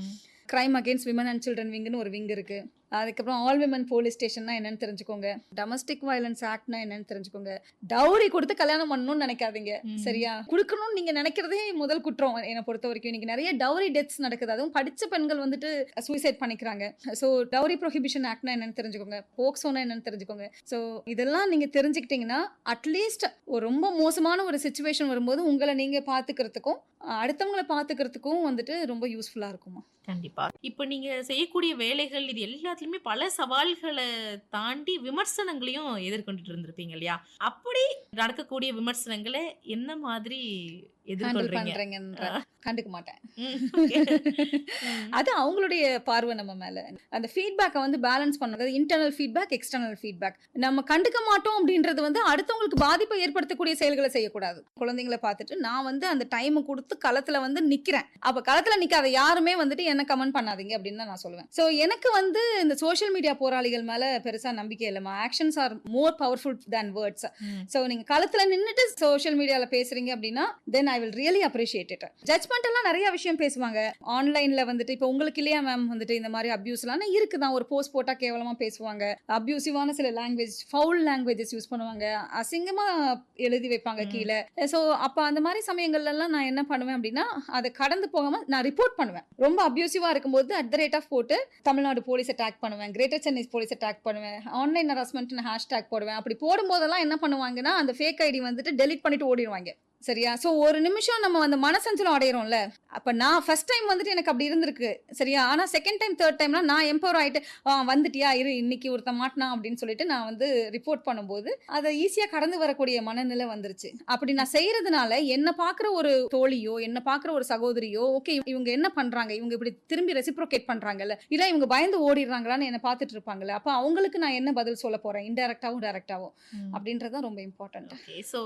crime against women and children விங்னு ஒரு விங் இருக்கு. அதுக்கப்புறம் ஆல் விமன் போலீஸ் ஸ்டேஷன்னா என்னன்னு தெரிஞ்சுக்கோங்க. டொமஸ்டிக் வயலன்ஸ் ஆக்ட்னா என்னன்னு தெரிஞ்சுக்கோங்க. டவுரி கொடுத்து கல்யாணம் பண்ணணும்னு நினைக்காதீங்க. சரியா? கொடுக்கணும்னு நீங்க நினைக்கிறதே முதல் குற்றம் என்னை பொறுத்த வரைக்கும். இன்னைக்கு நிறைய டவுரி டெத்ஸ் நடக்குது. அதுவும் படிச்ச பெண்கள் வந்துட்டு சூசைட் பண்ணிக்கிறாங்க. ஸோ டவுரி ப்ரொஹிபிஷன் ஆக்ட்னா என்னன்னு தெரிஞ்சுக்கோங்க. போக்சோனா என்னன்னு தெரிஞ்சுக்கோங்க. ஸோ இதெல்லாம் நீங்க தெரிஞ்சுக்கிட்டீங்கன்னா அட்லீஸ்ட் ஒரு ரொம்ப மோசமான ஒரு சிச்சுவேஷன் வரும்போது உங்களை நீங்க பாத்துக்கிறதுக்கும் அடுத்தவங்களை பாத்துக்கிறதுக்கும் வந்துட்டு ரொம்ப யூஸ்ஃபுல்லா இருக்குமா? கண்டிப்பா. இப்ப நீங்க செய்யக்கூடிய வேலைகள் இது எல்லாத்துலயுமே பல சவால்களை தாண்டி விமர்சனங்களையும் எதிர்கொண்டுட்டு இருந்திருப்பீங்க இல்லையா? அப்படி நடக்கக்கூடிய விமர்சனங்களை என்ன மாதிரி எதிர்கொள்றீங்க? கண்டுக்க மாட்டேன். Okay. அது அவங்களுடைய பார்வை நம்ம மேல. அந்த ஃபீட்பேக்கை வந்து பேலன்ஸ் பண்ணணும். Internal feedback, external feedback. நம்ம கண்டுக்க மாட்டோம் அப்படின்றது வந்து அடுத்தவங்களுக்கு பாதிப்பை ஏற்படுத்தக்கூடிய செயல்களை செய்யக்கூடாது. குழந்தைங்களை பார்த்துட்டு நான் வந்து அந்த டைமை கொடுத்து களத்துல வந்து நிக்கிறேன். அப்ப களத்துல நிக்காத யாருமே வந்துட்டு என்ன கமெண்ட் பண்ணாதீங்க அப்படின்னு தான் நான் சொல்லுவேன். ஸோ எனக்கு வந்து இந்த சோஷியல் மீடியா போராளிகள் மேல பெருசா நம்பிக்கை இல்லைமா. Actions are more powerful than words. So நீங்க களத்துல நின்றுட்டு சோஷியல் மீடியால பேசுறீங்க அப்படின்னா then I will really appreciate it. Judgement எல்லாம் நிறைய விஷயம் பேசுவாங்க ஆன்லைன்ல வந்துட்டு. இப்போ உங்களுக்கு இல்லையா மேம் வந்துட்டு இந்த மாதிரி அபியூஸ்லாம் இருக்குதான். ஒரு போஸ்ட் போட்டா கேவலமா பேசுவாங்க. அபியூசிவான சில லாங்குவேஜ், ஃபவுல் லாங்குவேஜஸ் யூஸ் பண்ணுவாங்க. அசிங்கமா எழுதி வைப்பாங்க கீழே. ஸோ அப்போ அந்த மாதிரி சமயங்கள்ல எல்லாம் நான் என்ன பண்ணுவேன் அப்படின்னா அதை கடந்து போகாம நான் ரிப்போர்ட் பண்ணுவேன். ரொம்ப அபியூசிவா இருக்கும்போது @ போட்டு தமிழ்நாடு போலீஸ் டேக் பண்ணுவேன், கிரேட்டர் சென்னை போலீஸ் டேக் பண்ணுவேன், ஆன்லைன் ஹராஸ்மெண்ட் ஹேஷ்டேக் போடுவேன். அப்படி போடும்போதெல்லாம் என்ன பண்ணுவாங்கன்னா அந்த ஃபேக் ஐடி வந்துட்டு டெலிட் பண்ணிட்டு ஓடிடுவாங்க. சரியா? ஸோ ஒரு நிமிஷம் நம்ம அந்த மனசஞ்சலம் அடையிறோம்ல. அப்ப நான் ஃபர்ஸ்ட் டைம் வந்துட்டு எனக்கு அப்படி இருந்திருக்கு. சரியா? ஆனா செகண்ட் டைம் தேர்ட் டைம்லாம் நான் எம்பவர் ஆயிட்டு வந்துட்டியா இரு இன்னைக்கு ஒருத்த மாட்டினா அப்படின்னு சொல்லிட்டு நான் வந்து ரிப்போர்ட் பண்ணும்போது அதை ஈஸியா கடந்து வரக்கூடிய மனநிலை வந்துருச்சு. அப்படி நான் செய்யறதுனால என்ன பாக்குற ஒரு தோழியோ என்ன பாக்குற ஒரு சகோதரியோ ஓகே இவங்க என்ன பண்றாங்க, இவங்க இப்படி திரும்பி ரெசிப்ரோகேட் பண்றாங்கல்ல, இல்ல இவங்க பயந்து ஓடிடுறாங்களான்னு என்ன பார்த்துட்டு இருப்பாங்கல்ல. அப்ப அவங்களுக்கு நான் என்ன பதில் சொல்ல போறேன், இன்டைரக்டாவும் டைரக்டாவும், அப்படின்றதான் ரொம்ப இம்பார்ட்டன்ட். ஓகே. ஸோ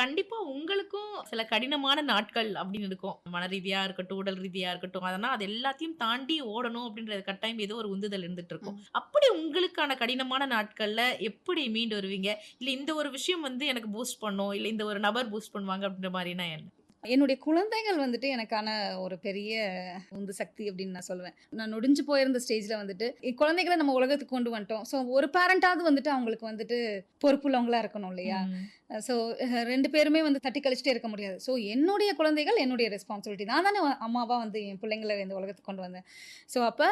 கண்டிப்பா உங்களுக்கும் சில கடினமான நாட்கள் அப்படின்னு இருக்கும். மன ரீதியா இருக்கட்டும், உடல் ரீதியா இருக்கட்டும். அதனால் அது எல்லாத்தையும் தாண்டி ஓடணும் அப்படின்றது கட்டாயம் ஏதோ ஒரு உந்துதல் இருந்துட்டு இருக்கும். அப்படி உங்களுக்கான கடினமான நாட்கள்ல எப்படி மீண்டு வருவீங்க? இல்ல இந்த ஒரு விஷயம் வந்து எனக்கு பூஸ்ட் பண்ணும், இல்ல இந்த ஒரு நபர் பூஸ்ட் பண்ணுவாங்க அப்படின்ற மாதிரினா என்ன? என்னுடைய குழந்தைகள் வந்துட்டு எனக்கான ஒரு பெரிய உந்து சக்தி அப்படின்னு நான் சொல்லுவேன். நான் நொடிஞ்சு போயிருந்த ஸ்டேஜ்ல வந்துட்டு குழந்தைகளை நம்ம உலகத்துக்கு கொண்டு வந்துட்டோம். ஸோ ஒரு பேரண்டாவது வந்துட்டு அவங்களுக்கு வந்துட்டு பொறுப்புள்ளவங்களா இருக்கணும் இல்லையா? ஸோ 2 பேருமே வந்து தட்டி கழிச்சிட்டே இருக்க முடியாது. ஸோ என்னுடைய குழந்தைகள் என்னுடைய ரெஸ்பான்சிபிலிட்டி. நான் தானே அம்மாவா வந்து என் பிள்ளைங்களை இந்த உலகத்துக்கு கொண்டு வந்தேன். ஸோ அப்போ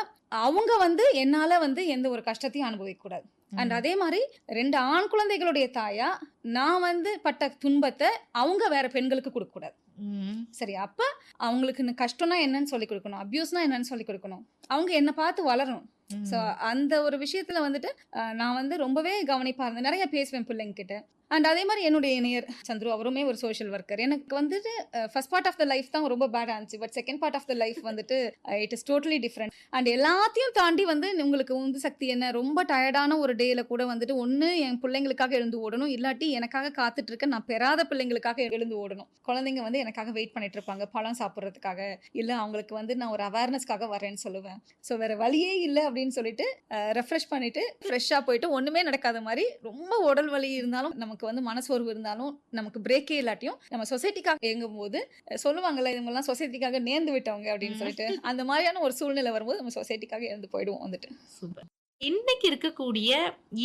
அவங்க வந்து என்னால் வந்து எந்த ஒரு கஷ்டத்தையும் அனுபவிக்கக்கூடாது. அண்ட் அதே மாதிரி 2 ஆண் குழந்தைகளுடைய தாயா நான் வந்து பட்ட துன்பத்தை அவங்க வேற பெண்களுக்கு கொடுக்கக்கூடாது. சரி, அப்ப அவங்களுக்கு கஷ்டம்னா என்னன்னு சொல்லி கொடுக்கணும், அபியூஸ்னா என்னன்னு சொல்லி கொடுக்கணும். அவங்க என்னை பார்த்து வளரணும். ஸோ அந்த ஒரு விஷயத்துல வந்துட்டு நான் வந்து ரொம்பவே கவனிப்பா இருந்தேன். நிறைய பேசுவேன் பிள்ளைங்க கிட்ட. அண்ட் அதே மாதிரி என்னுடைய இணையர் சந்துரு, அவருமே ஒரு சோஷியல் ஒர்க்கர். எனக்கு வந்துட்டு first part of the life தான் ரொம்ப பேடாக இருந்துச்சு. But second part of the life வந்துட்டு it is totally different. And எல்லாத்தையும் தாண்டி வந்து உங்களுக்கு உந்து சக்தி என்ன, ரொம்ப டயர்டான ஒரு டேல கூட வந்துட்டு ஒன்று என் பிள்ளைங்களுக்காக எழுந்து ஓடணும், இல்லாட்டி எனக்காக காத்துட்டு இருக்க நான் பெறாத பிள்ளைங்களுக்காக எழுந்து ஓடணும். குழந்தைங்க வந்து எனக்காக வெயிட் பண்ணிட்டு இருப்பாங்க பழம் சாப்பிட்றதுக்காக, இல்லை அவங்களுக்கு வந்து நான் ஒரு அவேர்னஸ்க்காக வரேன்னு சொல்லுவேன். ஸோ வேற வழியே இல்லை அப்படின்னு அப்படின்னு சொல்லிட்டு ரெஃப்ரெஷ் பண்ணிட்டு ஃப்ரெஷ்ஷாக போயிட்டு ஒன்றுமே நடக்காத மாதிரி ரொம்ப உடல் வலி இருந்தாலும் நமக்கு வந்து மனசோர்வு இருந்தாலும் நமக்கு பிரேக்கே இல்லாட்டியும் நம்ம சொசைட்டிக்காக இயங்கும் போது சொல்லுவாங்கல்ல இவங்கெல்லாம் சொசைட்டிக்காக நேர்ந்து விட்டவங்க அப்படின்னு சொல்லிட்டு அந்த மாதிரியான ஒரு சூழ்நிலை வரும்போது நம்ம சொசைட்டிக்காக இருந்து போயிடுவோம் வந்துட்டு. சூப்பர். இன்னைக்கு இருக்கக்கூடிய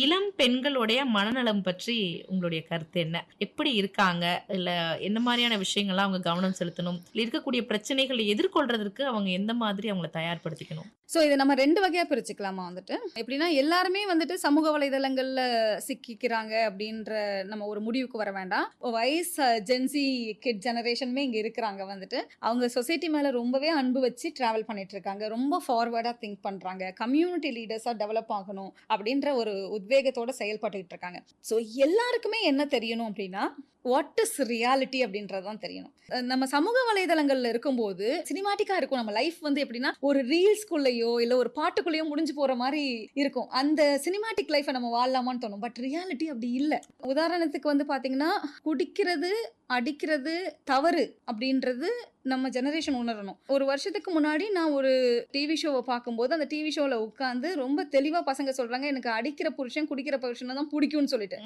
இளம் பெண்களுடைய மனநலம் பற்றி உங்களுடைய கருத்து என்ன? எப்படி இருக்காங்க? இல்ல என்ன மாதிரியான விஷயங்கள்லாம் அவங்க கவனம் செலுத்தணும்? இல்ல இருக்கக்கூடிய பிரச்சனைகளை எதிர்கொள்றதுக்கு அவங்க எந்த மாதிரி அவங்களை தயார்படுத்திக்கணும்? ஸோ இதை நம்ம 2 வகையாக பிரிச்சுக்கலாமா வந்துட்டு. எப்படின்னா எல்லாருமே வந்துட்டு சமூக வலைதளங்களில் சிக்கிக்கிறாங்க அப்படின்ற நம்ம ஒரு முடிவுக்கு வர வேண்டாம். வயசு ஜென்சி கிட் ஜெனரேஷனுமே இங்கே இருக்கிறாங்க வந்துட்டு. அவங்க சொசைட்டி மேலே ரொம்பவே அன்பு வச்சு ட்ராவல் பண்ணிட்டு இருக்காங்க. ரொம்ப ஃபார்வர்டாக திங்க் பண்ணுறாங்க. கம்யூனிட்டி லீடர்ஸாக டெவலப் ஆகணும் அப்படின்ற ஒரு உத்வேகத்தோட செயல்பட்டுக்கிட்டு இருக்காங்க. ஸோ எல்லாருக்குமே என்ன தெரியணும் அப்படின்னா வாட் இஸ் ரியாலிட்டி அப்படின்றது தான் தெரியணும். நம்ம சமூக வலைதளங்கள்ல இருக்கும்போது சினிமாட்டிக்கா இருக்கும் நம்ம லைஃப் வந்து எப்படின்னா ஒரு ரீல்ஸ்குள்ளேயோ இல்ல ஒரு பாட்டுக்குள்ளேயோ முடிஞ்சு போற மாதிரி இருக்கும். அந்த சினிமாட்டிக் லைஃபை நம்ம வாழலாமான்னு தோணும். பட் ரியாலிட்டி அப்படி இல்லை. உதாரணத்துக்கு வந்து பாத்தீங்கன்னா குடிக்கிறது அடிக்கிறது தவறு அப்படின்றது நம்ம ஜெனரேஷன் உணரணும். ஒரு வருஷத்துக்கு முன்னாடி நான் ஒரு டிவி ஷோவை பார்க்கும்போது அந்த டிவி ஷோவில் உட்காந்து ரொம்ப தெளிவாக பசங்க சொல்றாங்க எனக்கு அடிக்கிற புருஷன் குடிக்கிற புருஷனை தான் பிடிக்கும்னு சொல்லிட்டு.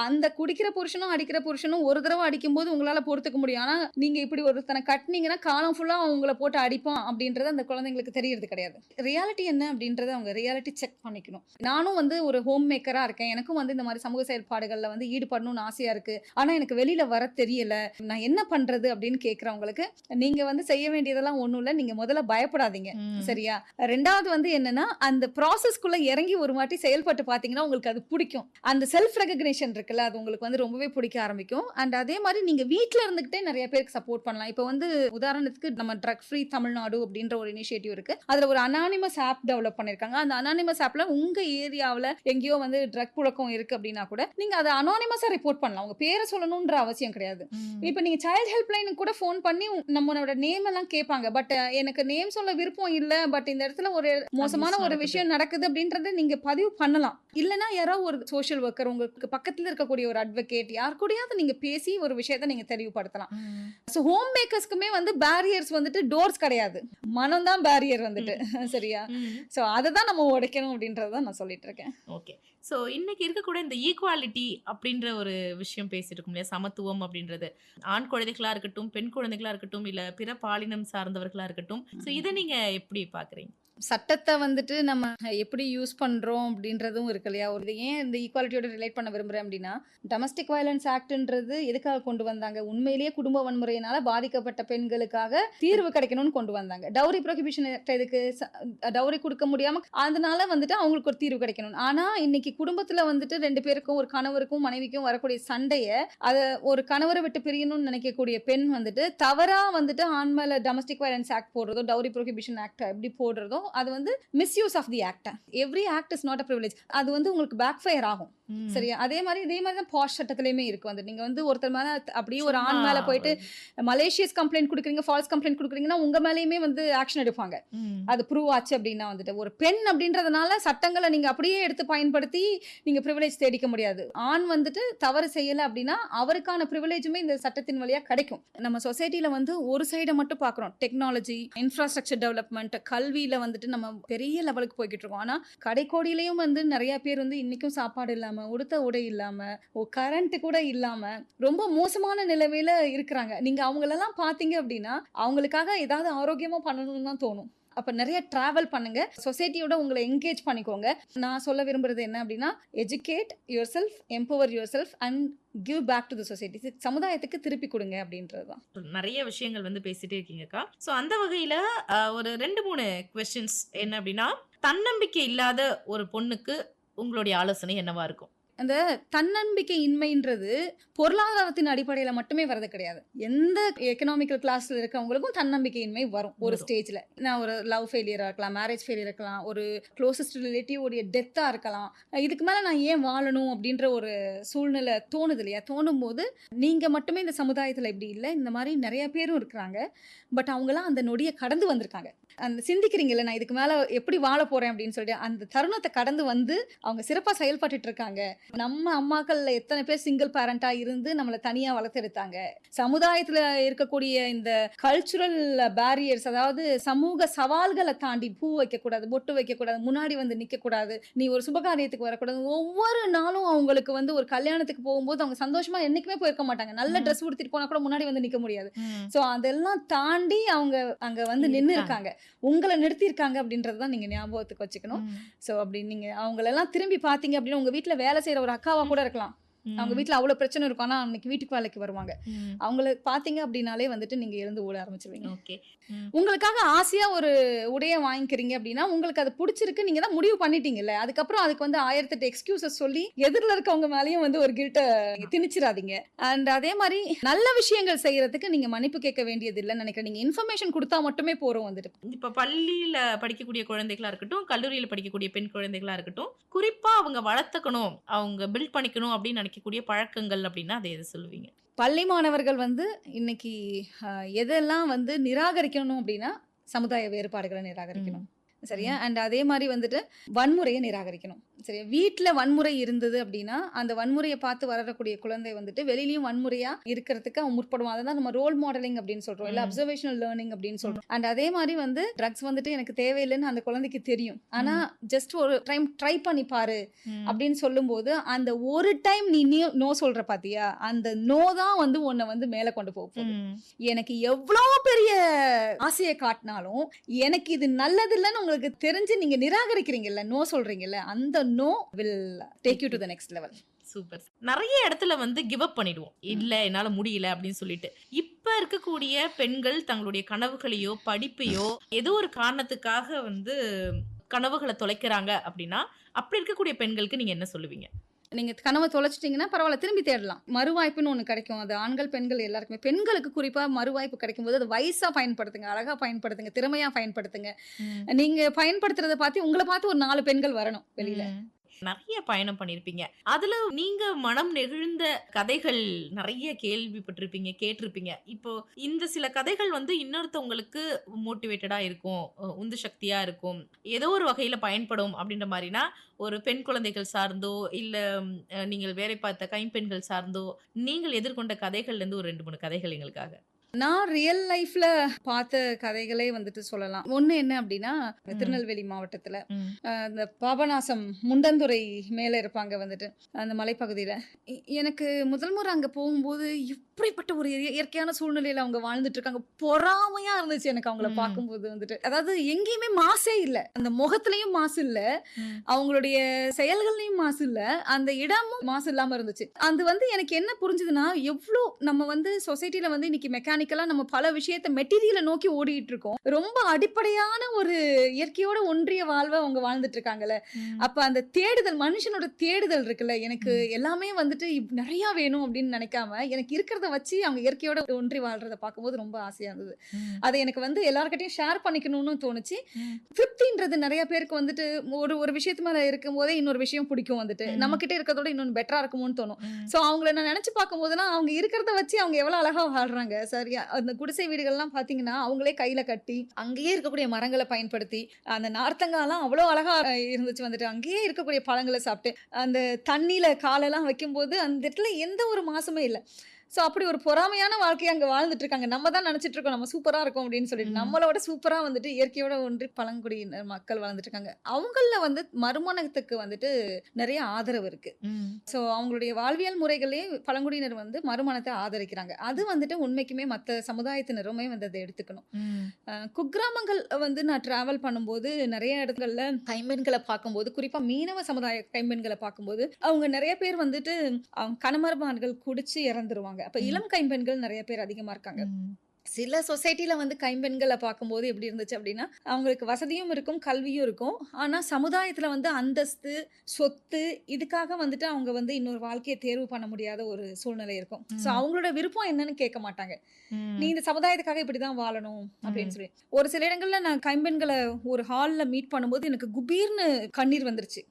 அந்த குடிக்கிற புருஷனும் அடிக்கிற புருஷனும் ஒரு தடவை அடிக்கும்போது உங்களால பொறுத்துக்க முடியும். ஆனா நீங்க இப்படி ஒருத்தனை கட்டினீங்கன்னா காலம் ஃபுல்லா அவங்கள போட்டு அடிப்பான் அப்படின்றது அந்த குழந்தைங்களுக்கு தெரியறது கிடையாது. ரியாலிட்டி என்ன அப்படின்றத அவங்க ரியாலிட்டி செக் பண்ணிக்கணும். நானும் வந்து ஒரு ஹோம் மேக்கரா இருக்கேன். எனக்கும் வந்து இந்த மாதிரி சமூக செயல்பாடுகள்ல வந்து ஈடுபடணும்னு ஆசையா இருக்கு. ஆனா எனக்கு வெளியில வர தெரியல, நான் என்ன பண்றது அப்படின்னு கேட்கறவங்களுக்கு நீங்க வந்து செய்ய வேண்டியதெல்லாம் ஒண்ணும் இல்ல. நீங்க முதல்ல பயப்படாதீங்க, சரியா? ரெண்டாவது வந்து என்னன்னா அந்த ப்ராசஸ்க்குள்ள இறங்கி ஒரு வாட்டி செயல்பட்டு பாத்தீங்கன்னா உங்களுக்கு அது பிடிக்கும். அந்த செல்ஃப் ரெகக்னிஷன் இருக்குல்ல அது உங்களுக்கு வந்து ரொம்பவே பிடிக்க ஆரம்பிக்கும். அண்ட் அதே மாதிரி நீங்க வீட்ல இருந்துகிட்டே நிறைய பேருக்கு சப்போர்ட் பண்ணலாம். இப்போ வந்து உதாரணத்துக்கு நம்ம ட்ரக் ஃப்ரீ தமிழ்நாடு அப்படின்ற ஒரு இனிஷியேட்டிவ் இருக்கு. அதுல ஒரு அனானிமஸ் ஆப் டெவலப் பண்ணிருக்காங்க. அந்த அனானிமஸ் ஆப்ல உங்க ஏரியாவில் எங்கேயோ வந்து ட்ரக் புழக்கம் இருக்கு அப்படின்னா கூட நீங்க அதை அனானிமஸா ரிப்போர்ட் பண்ணலாம். உங்க பேரை சொல்லணும்ன்ற அவசியம் கிடையாது. இப்ப நீங்க சைல்ட் ஹெல்ப் லைனுக்கு கூட ஃபோன் பண்ணி நம்மளோட நேம் எல்லாம் கேட்பாங்க. பட் எனக்கு நேம் சொல்ல விருப்பம் இல்ல, பட் இந்த இடத்துல ஒரு மோசமான ஒரு விஷயம் நடக்குது அப்படின்றத நீங்க பதிவு பண்ணலாம். இல்லனா யாரோ ஒரு சோஷியல் ஒர்க்கர் உங்களுக்கு பக்கத்துல இருக்கக்கூடிய ஒரு அட்வொகேட் யார் கூடயாவது நீங்க பேசி ஒரு விஷயத்தை நீங்க தெளிவுபடுத்தலாம். ஸோ ஹோம் மேக்கர்ஸ்க்குமே வந்து பேரியர்ஸ் வந்துட்டு டோர்ஸ் கிடையாது, மனம் தான் பேரியர் வந்துட்டு, சரியா? ஸோ அதை தான் நம்ம உடைக்கணும் அப்படின்றத நான் சொல்லிட்டு இருக்கேன். ஓகே. ஸோ இன்னைக்கு இருக்கக்கூடிய இந்த ஈக்குவாலிட்டி அப்படின்ற ஒரு விஷயம் பேசிட்டு இருக்கோம் இல்லையா, சமத்துவம் அப்படின்றது ஆண் குழந்தைகளா இருக்கட்டும் பெண் குழந்தைகளா இருக்கட்டும் இல்ல பிற பாலினம் சார்ந்தவர்களா இருக்கட்டும், ஸோ இதை நீங்க எப்படி பாக்குறீங்க? சட்டத்தை வந்துட்டு நம்ம எப்படி யூஸ் பண்ணுறோம் அப்படின்றதும் இருக்கு இல்லையா. ஒரு ஏன் இந்த ஈக்குவாலிட்டியோட ரிலேட் பண்ண விரும்புகிறேன் அப்படின்னா டொமஸ்டிக் வயலன்ஸ் ஆக்ட்ன்றது எதுக்காக கொண்டு வந்தாங்க? உண்மையிலேயே குடும்ப வன்முறையினால பாதிக்கப்பட்ட பெண்களுக்காக தீர்வு கிடைக்கணும்னு கொண்டு வந்தாங்க. டவுரி ப்ரொஹிபிஷன் ஆக்ட் எதுக்கு? டவுரி கொடுக்க முடியாமல் அதனால வந்துட்டு அவங்களுக்கு ஒரு தீர்வு கிடைக்கணும். ஆனால் இன்னைக்கு குடும்பத்தில் வந்துட்டு 2 பேருக்கும் ஒரு கணவருக்கும் மனைவிக்கும் வரக்கூடிய சண்டையை அதை ஒரு கணவரை விட்டு பிரியணும்னு நினைக்கக்கூடிய பெண் வந்துட்டு தவறாக வந்துட்டு ஆண் மேலே டொமஸ்டிக் வயலன்ஸ் ஆக்ட் போடுறதோ டவுரி ப்ரொஹிபிஷன் ஆக்ட் எப்படி போடுறதோ அது வந்து misuse of the act. Every act is not a privilege. அது வந்து உங்களுக்கு பேக் ஃபயர் ஆகும், சரியா? இதே மாதிரி தான் பாஷ் சட்டத்திலயுமே இருக்கு. வந்து நீங்க வந்து ஒருத்தர் மேல அப்படியே ஒரு ஆண் மேல போயிட்டு மலேசியஸ் கம்ப்ளைண்ட் கொடுக்குறீங்க, ஃபால்ஸ் கம்ப்ளைண்ட் கொடுக்குறீங்கன்னா உங்க மேலேயுமே வந்து ஆக்ஷன் எடுப்பாங்க. அது ப்ரூவ் ஆச்சு அப்படின்னா வந்துட்டு ஒரு பெண் அப்படின்றதுனால சட்டங்களை நீங்க அப்படியே எடுத்து பயன்படுத்தி நீங்க பிரிவிலேஜ் தேடிக்க முடியாது. ஆண் வந்துட்டு தவறு செய்யல அப்படின்னா அவருக்கான பிரிவிலேஜுமே இந்த சட்டத்தின் வழியா கிடைக்கும். நம்ம சொசைட்டில வந்து ஒரு சைடை மட்டும் பாக்குறோம். டெக்னாலஜி, இன்ஃப்ராஸ்ட்ரக்சர் டெவலப்மெண்ட், கல்வியில வந்துட்டு நம்ம பெரிய லெவலுக்கு போய்கிட்டு இருக்கோம். ஆனா கடைக்கோடியிலையும் வந்து நிறைய பேர் வந்து இன்னைக்கும் சாப்பாடு இல்லாம, உடுத்த உடை இல்லாம, கரண்ட் கூட இல்லாம ரொம்ப மோசமான நிலைமையில இருக்கிறாங்க. நீங்க அவங்களெல்லாம் பாத்தீங்க அப்படின்னா அவங்களுக்காக ஏதாவது ஆரோக்கியமா பண்ணணும்னு தான் தோணும். அப்ப நிறைய டிராவல் பண்ணுங்க, சொசைட்டியோட உங்களை என்கேஜ் பண்ணிக்கோங்க. நான் சொல்ல விரும்புறது என்ன அப்படின்னா educate yourself, empower yourself and give back to the society. சமுதாயத்துக்கு திருப்பி கொடுங்க அப்படின்றது தான். நிறைய விஷயங்கள் வந்து பேசிட்டே இருக்கீங்கக்கா. ஸோ அந்த வகையில ஒரு 2-3 கொஸ்டின்ஸ் என்ன அப்படின்னா, தன்னம்பிக்கை இல்லாத ஒரு பொண்ணுக்கு உங்களுடைய ஆலோசனை என்னவா இருக்கும்? அந்த தன்னம்பிக்கை இன்மைன்றது பொருளாதாரத்தின் அடிப்படையில மட்டுமே வரது கிடையாது. எந்த எக்கனாமிக்கல் கிளாஸ்ல இருக்கவங்களுக்கும் தன்னம்பிக்கையின்மை வரும் ஒரு ஸ்டேஜ்ல. நான் ஒரு லவ் ஃபெயிலியரா இருக்கலாம், மேரேஜ் ஃபெயிலியர் இருக்கலாம், ஒரு க்ளோசஸ்ட் ரிலேட்டிவ் உடைய டெத்தா இருக்கலாம். இதுக்கு மேல நான் ஏன் வாழணும் அப்படின்ற ஒரு சூழ்நிலை தோணுது இல்லையா? தோணும் போது நீங்க மட்டுமே இந்த சமுதாயத்துல இப்படி இல்லை, இந்த மாதிரி நிறைய பேரும் இருக்கிறாங்க. பட் அவங்களாம் அந்த நொடியை கடந்து வந்திருக்காங்க. அந்த சிந்திக்கிறீங்கல்ல, நான் இதுக்கு மேல எப்படி வாழ போறேன் அப்படின்னு சொல்லிட்டு அந்த தருணத்தை கடந்து வந்து அவங்க சிறப்பா செயல்பட்டுட்டு இருக்காங்க. நம்ம அம்மாக்கள்ல எத்தனை பேர் சிங்கிள் பேரண்டா இருந்து நம்மள தனியா வளர்த்தெடுத்தாங்க. சமுதாயத்துல இருக்கக்கூடிய இந்த கல்ச்சுரல் பேரியர்ஸ், அதாவது சமூக சவால்களை தாண்டி பூ வைக்க கூடாது, பொட்டு வைக்க கூடாது, முன்னாடி வந்து நிக்க கூடாது, நீ ஒரு சுபகாரியத்துக்கு வரக்கூடாது, ஒவ்வொரு நாளும் அவங்களுக்கு வந்து ஒரு கல்யாணத்துக்கு போகும்போது அவங்க சந்தோஷமா என்னைக்குமே போயிருக்க மாட்டாங்க. நல்ல ட்ரெஸ் உடுத்திட்டு போனா கூட முன்னாடி வந்து நிக்க முடியாது. சோ அதெல்லாம் தாண்டி அவங்க அங்க வந்து நின்னு இருக்காங்க, உங்களை நிறுத்தி இருக்காங்க அப்படின்றதுதான் நீங்க ஞாபகத்துக்கு வச்சுக்கணும். சோ அப்படி நீங்க அவங்களெல்லாம் திரும்பி பாத்தீங்க அப்படின்னா, உங்க வீட்டுல வேலை செய்யற ஒரு அக்காவா கூட இருக்கலாம். அவங்க வீட்டுல அவ்வளவு பிரச்சனை இருக்கும், ஆனா அன்னைக்கு வீட்டுக்கு வேலைக்கு வருவாங்க. அவங்கள பாத்தீங்க அப்படின்னாலே வந்துட்டு நீங்க எழுந்து ஓட ஆரம்பிச்சிருவீங்க. உங்களுக்காக ஆசையா ஒரு உடைய வாங்கிக்கிறீங்க அப்படின்னா உங்களுக்கு அது பிடிச்சிருக்கு, நீங்க தான் முடிவு பண்ணிட்டீங்கல்ல, அதுக்கப்புறம் அதுக்கு வந்து 1008 எக்ஸ்கியூசஸ் சொல்லி எதிரில் இருக்கவங்க மேலேயும் வந்து ஒரு கில்ட்ட திணிச்சிடாதீங்க. அண்ட் அதே மாதிரி நல்ல விஷயங்கள் செய்யறதுக்கு நீங்க மன்னிப்பு கேட்க வேண்டியது இல்லைன்னு நினைக்கிறேன். நீங்க இன்ஃபர்மேஷன் கொடுத்தா மட்டுமே போறோம். வந்துட்டு இப்ப பள்ளியில படிக்கக்கூடிய குழந்தைகளா இருக்கட்டும், கல்லூரியில படிக்கக்கூடிய பெண் குழந்தைகளா இருக்கட்டும், குறிப்பா அவங்க வளர்த்துக்கணும், அவங்க பில்ட் பண்ணிக்கணும் அப்படின்னு நினைக்கக்கூடிய பழக்கங்கள் அப்படின்னா அதை எது சொல்லுவீங்க? பள்ளி மாணவர்கள் வந்து இன்னைக்கு எதெல்லாம் வந்து நிராகரிக்கணும் அப்படின்னா, சமுதாய வேறுபாடுகளை நிராகரிக்கணும். சரியா? அண்ட் அதே மாதிரி வந்துட்டு வன்முறையை நிராகரிக்கணும். சரியா? வீட்டுல வன்முறை இருந்தது அப்படின்னா அந்த வன்முறையை பார்த்து வளரக்கூடிய குழந்தை வந்துட்டு வெளியிலயும் வன்முறையா இருக்கிறதுக்கு அவன் முற்படுவான். அதான் நம்ம ரோல் மாடலிங் அப்படின்னு சொல்றோம், இல்ல அப்சர்வேஷனல் லேர்னிங் அப்படின்னு சொல்றோம். அண்ட் அதே மாதிரி வந்து ட்ரக்ஸ் வந்துட்டு எனக்கு தேவையில்லைன்னு அந்த குழந்தைக்கு தெரியும், ஆனா ஜஸ்ட் ஒரு டைம் ட்ரை பண்ணி பாரு அப்படின்னு சொல்லும் போது அந்த ஒரு டைம் நீ நோ சொல்ற பாத்தியா, அந்த நோ தான் வந்து உன்னை வந்து மேல கொண்டு போகும். எனக்கு எவ்வளவு பெரிய ஆசையை காட்டினாலும் எனக்கு இது நல்லது இல்லைன்னு உங்களுக்கு தெரிஞ்சு நீங்க நிராகரிக்கிறீங்கல்ல, நோ சொல்றீங்கல்ல, அந்த no will take you to the next level. Super. நிறைய இடத்துல வந்து கிவ் அப் பண்ணிடுவோம், இல்ல என்னால முடியல அப்படின்னு சொல்லிட்டு. இப்ப இருக்கக்கூடிய பெண்கள் தங்களுடைய கனவுகளையோ படிப்பையோ ஏதோ ஒரு காரணத்துக்காக வந்து கனவுகளை தொலைக்கிறாங்க அப்படின்னா, அப்படி இருக்கக்கூடிய பெண்களுக்கு நீங்க என்ன சொல்லுவீங்க? நீங்க கனவை தொலைச்சிட்டீங்கன்னா பரவாயில்ல, திரும்பி தேடலாம். மறுவாய்ப்புன்னு ஒண்ணு கிடைக்கும். அது ஆண்கள் பெண்கள் எல்லாருக்குமே. பெண்களுக்கு குறிப்பா மறுவாய்ப்பு கிடைக்கும் போது அது வயசா பயன்படுத்துங்க, அழகா பயன்படுத்துங்க, திறமையா பயன்படுத்துங்க. நீங்க பயன்படுத்துறதை பார்த்து உங்களை பார்த்து ஒரு 4 பெண்கள் வரணும் வெளியில. நிறைய பயணம் பண்ணிருப்பீங்க, அதுல நீங்க மனம் நெகிழ்ந்த கதைகள் நிறைய கேள்விப்பட்டிருப்பீங்க, கேட்டிருப்பீங்க. இப்போ இந்த சில கதைகள் வந்து இன்னொருத்தவங்களுக்கு மோட்டிவேட்டடா இருக்கும், உந்து சக்தியா இருக்கும், ஏதோ ஒரு வகையில பயன்படும் அப்படின்ற மாதிரினா, ஒரு பெண் குழந்தைகள் சார்ந்தோ இல்ல நீங்கள் வேலை பார்த்த கைம்பெண்கள் சார்ந்தோ நீங்கள் எதிர்கொண்ட கதைகள்ல இருந்து ஒரு 2-3 கதைகள் எங்களுக்காக. நான் ரியல் லைஃப்ல பார்த்த கதைகளே வந்துட்டு சொல்லலாம். ஒண்ணு என்ன அப்படின்னா, திருநெல்வேலி மாவட்டத்துல இந்த பாபநாசம் முண்டந்துறை மேல இருப்பாங்க வந்துட்டு அந்த மலைப்பகுதியில. எனக்கு முதல் முறை அங்க போகும்போது இப்படிப்பட்ட ஒரு இயற்கையான சூழ்நிலையில அவங்க வாழ்ந்துட்டு இருக்காங்க. பொறாமையா இருந்துச்சு எனக்கு அவங்கள பார்க்கும்போது வந்துட்டு. அதாவது எங்கேயுமே மாசே இல்ல, அந்த முகத்திலயும் மாசு இல்ல, அவங்களுடைய செயல்கள்லயும் மாசு இல்ல, அந்த இடமும் மாசு இல்லாம இருந்துச்சு. அது வந்து எனக்கு என்ன புரிஞ்சுதுன்னா, எவ்வளவு நம்ம வந்து சொசைட்டில வந்து இன்னைக்கு மெக்கானிக்கலா நம்ம பல விஷயத்தை மெட்டீரியலை நோக்கி ஓடிட்டு இருக்கோம். ரொம்ப அடிப்படையான ஒரு இயற்கையோட ஒன்றிய வாழ்வை அவங்க வாழ்ந்துட்டு இருக்காங்கல்ல. அப்ப அந்த தேடுதல், மனுஷனோட தேடுதல் இருக்குல்ல, எனக்கு எல்லாமே வந்துட்டு நிறைய வேணும் அப்படின்னு நினைக்காம எனக்கு இருக்கிறத வச்சு அவங்க இயற்கையோட ஒன்றி வாழ்றத பார்க்கும்போது ரொம்ப ஆசையா இருந்தது. அதை எனக்கு வந்து எல்லார்கிட்டையும் ஷேர் பண்ணிக்கணும்னு தோணுச்சு. திருப்தின்றது நிறைய பேருக்கு வந்துட்டு ஒரு விஷயத்து மேல இருக்கும் போதே இன்னொரு விஷயம் பிடிக்கும், வந்துட்டு நம்ம கிட்ட இருக்கிறதோட இன்னொன்னு பெட்டரா இருக்குமோன்னு தோணும். சோ அவங்கள நான் நினைச்சு பார்க்கும் போதுலாம் அவங்க இருக்கிறத வச்சு அவங்க எவ்வளவு அழகா வாழ்றாங்க. சரியா? அந்த குடிசை வீடுகள்லாம் பாத்தீங்கன்னா அவங்களே கையில கட்டி அங்கேயே இருக்கக்கூடிய மரங்களை பயன்படுத்தி அந்த நார்த்தங்காலாம் அவ்வளோ அழகா இருந்துச்சு. வந்துட்டு அங்கேயே இருக்கக்கூடிய பழங்களை சாப்பிட்டு அந்த தண்ணியில காலெல்லாம் வைக்கும்போது அந்த இடத்துல எந்த ஒரு மாசமே இல்லை. ஸோ அப்படி ஒரு பொறாமையான வாழ்க்கையை அங்கே வாழ்ந்துட்டு இருக்காங்க. நம்ம தான் நினைச்சிட்டு இருக்கோம் நம்ம சூப்பரா இருக்கும் அப்படின்னு சொல்லிட்டு, நம்மளோட சூப்பரா வந்துட்டு இயற்கையோட ஒன்றி பழங்குடியினர் மக்கள் வாழ்ந்துட்டு இருக்காங்க. அவங்கள வந்து மறுமணத்துக்கு வந்துட்டு நிறைய ஆதரவு இருக்கு. ஸோ அவங்களுடைய வாழ்வியல் முறைகளே பழங்குடியினர் வந்து மறுமணத்தை ஆதரிக்கிறாங்க. அது வந்துட்டு உண்மைக்குமே மற்ற சமுதாயத்தினருமே வந்து அதை எடுத்துக்கணும். குக்கிராமங்கள் வந்து நான் டிராவல் பண்ணும்போது நிறைய இடங்கள்ல கைம்பெண்களை பார்க்கும்போது, குறிப்பா மீனவ சமுதாய கைம்பெண்களை பார்க்கும்போது அவங்க நிறைய பேர் வந்துட்டு அவங்க கணவர்மார்கள் குடிச்சு இறந்துருவாங்க. அப்ப இளம் கைம்பெண்கள் நிறைய பேர் அதிகமா இருக்காங்க. சில சொசைட்டில வந்து கைம்பெண்களை பார்க்கும்போது எப்படி இருந்துச்சு அப்படின்னா, அவங்களுக்கு வசதியும் இருக்கும், கல்வியும் இருக்கும், ஆனா சமுதாயத்துல வந்து அந்தஸ்து, சொத்து, இதுக்காக வந்துட்டு அவங்க வந்து இன்னொரு வாழ்க்கையை தேர்வு பண்ண முடியாத ஒரு சூழ்நிலை இருக்கும். சோ அவங்களோட விருப்பம் என்னன்னு கேட்க மாட்டாங்க, நீ இந்த சமுதாயத்துக்காக இப்படிதான் வாழணும் அப்படின்னு சொல்லி. ஒரு சில இடங்கள்ல நான் கைம்பெண்களை ஒரு ஹால்ல மீட் பண்ணும்போது எனக்கு குபீர்னு கண்ணீர் வந்துருச்சு.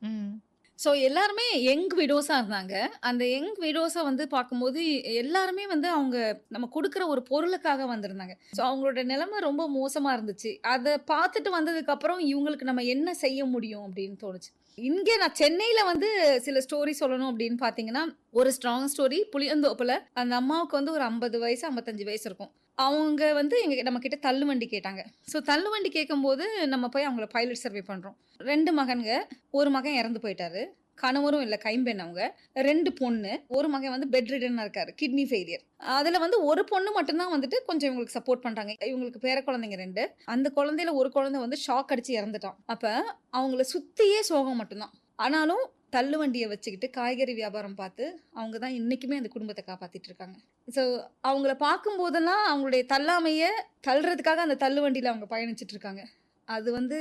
ஸோ எல்லாருமே யங் விடோஸா இருந்தாங்க. அந்த யங் விடோஸ வந்து பார்க்கும்போது, எல்லாருமே வந்து அவங்க நம்ம குடுக்குற ஒரு பொருளுக்காக வந்திருந்தாங்க. ஸோ அவங்களோட நிலைமை ரொம்ப மோசமா இருந்துச்சு. அத பார்த்துட்டு வந்ததுக்கப்புறம், இவங்களுக்கு நம்ம என்ன செய்ய முடியும் அப்படின்னு தோணுச்சு. இங்க நான் சென்னையில வந்து சில ஸ்டோரி சொல்லணும் அப்படின்னு பார்த்தீங்கன்னா, ஒரு ஸ்ட்ராங் ஸ்டோரி புளியந்தோப்புல அந்த அம்மாவுக்கு வந்து ஒரு 50 வயசு, 55 வயசு இருக்கும். அவங்க வந்து நம்மகிட்ட தள்ளுவண்டி கேட்டாங்க. ஸோ தள்ளுவண்டி கேட்கும்போது, நம்ம போய் அவங்கள பைலட் சர்வே பண்றோம். 2 மகன்க. ஒரு மகன் இறந்து போயிட்டாரு. கணவரும் இல்ல, கைம்பெண் அவங்க. 2 பொண்ணு. ஒரு மகன் வந்து பெட் ரிடனா இருக்காரு. Kidney failure. அதுல வந்து ஒரு பொண்ணு மட்டும் தான் வந்துட்டு கொஞ்சம் இவங்களுக்கு சப்போர்ட் பண்றாங்க. இவங்களுக்கு பேர குழந்தைங்க 2. அந்த குழந்தையில ஒரு குழந்தை வந்து ஷாக் அடிச்சு இறந்துட்டான். அப்ப அவங்கள சுத்தியே சோகம் மட்டும் தான். ஆனாலும் தள்ளுவண்டிய வச்சுக்கிட்டு காய்கறி வியாபாரம் பார்த்து, அவங்க தான் இன்னைக்குமே அந்த குடும்பத்த காப்பாத்திட்டு இருக்காங்க. ஸோ அவங்கள பார்க்கும்போதெல்லாம் அவங்களுடைய தள்ளாமைய தள்றதுக்காக அந்த தள்ளுவண்டியில அவங்க பயணிச்சுட்டு இருக்காங்க. அது வந்து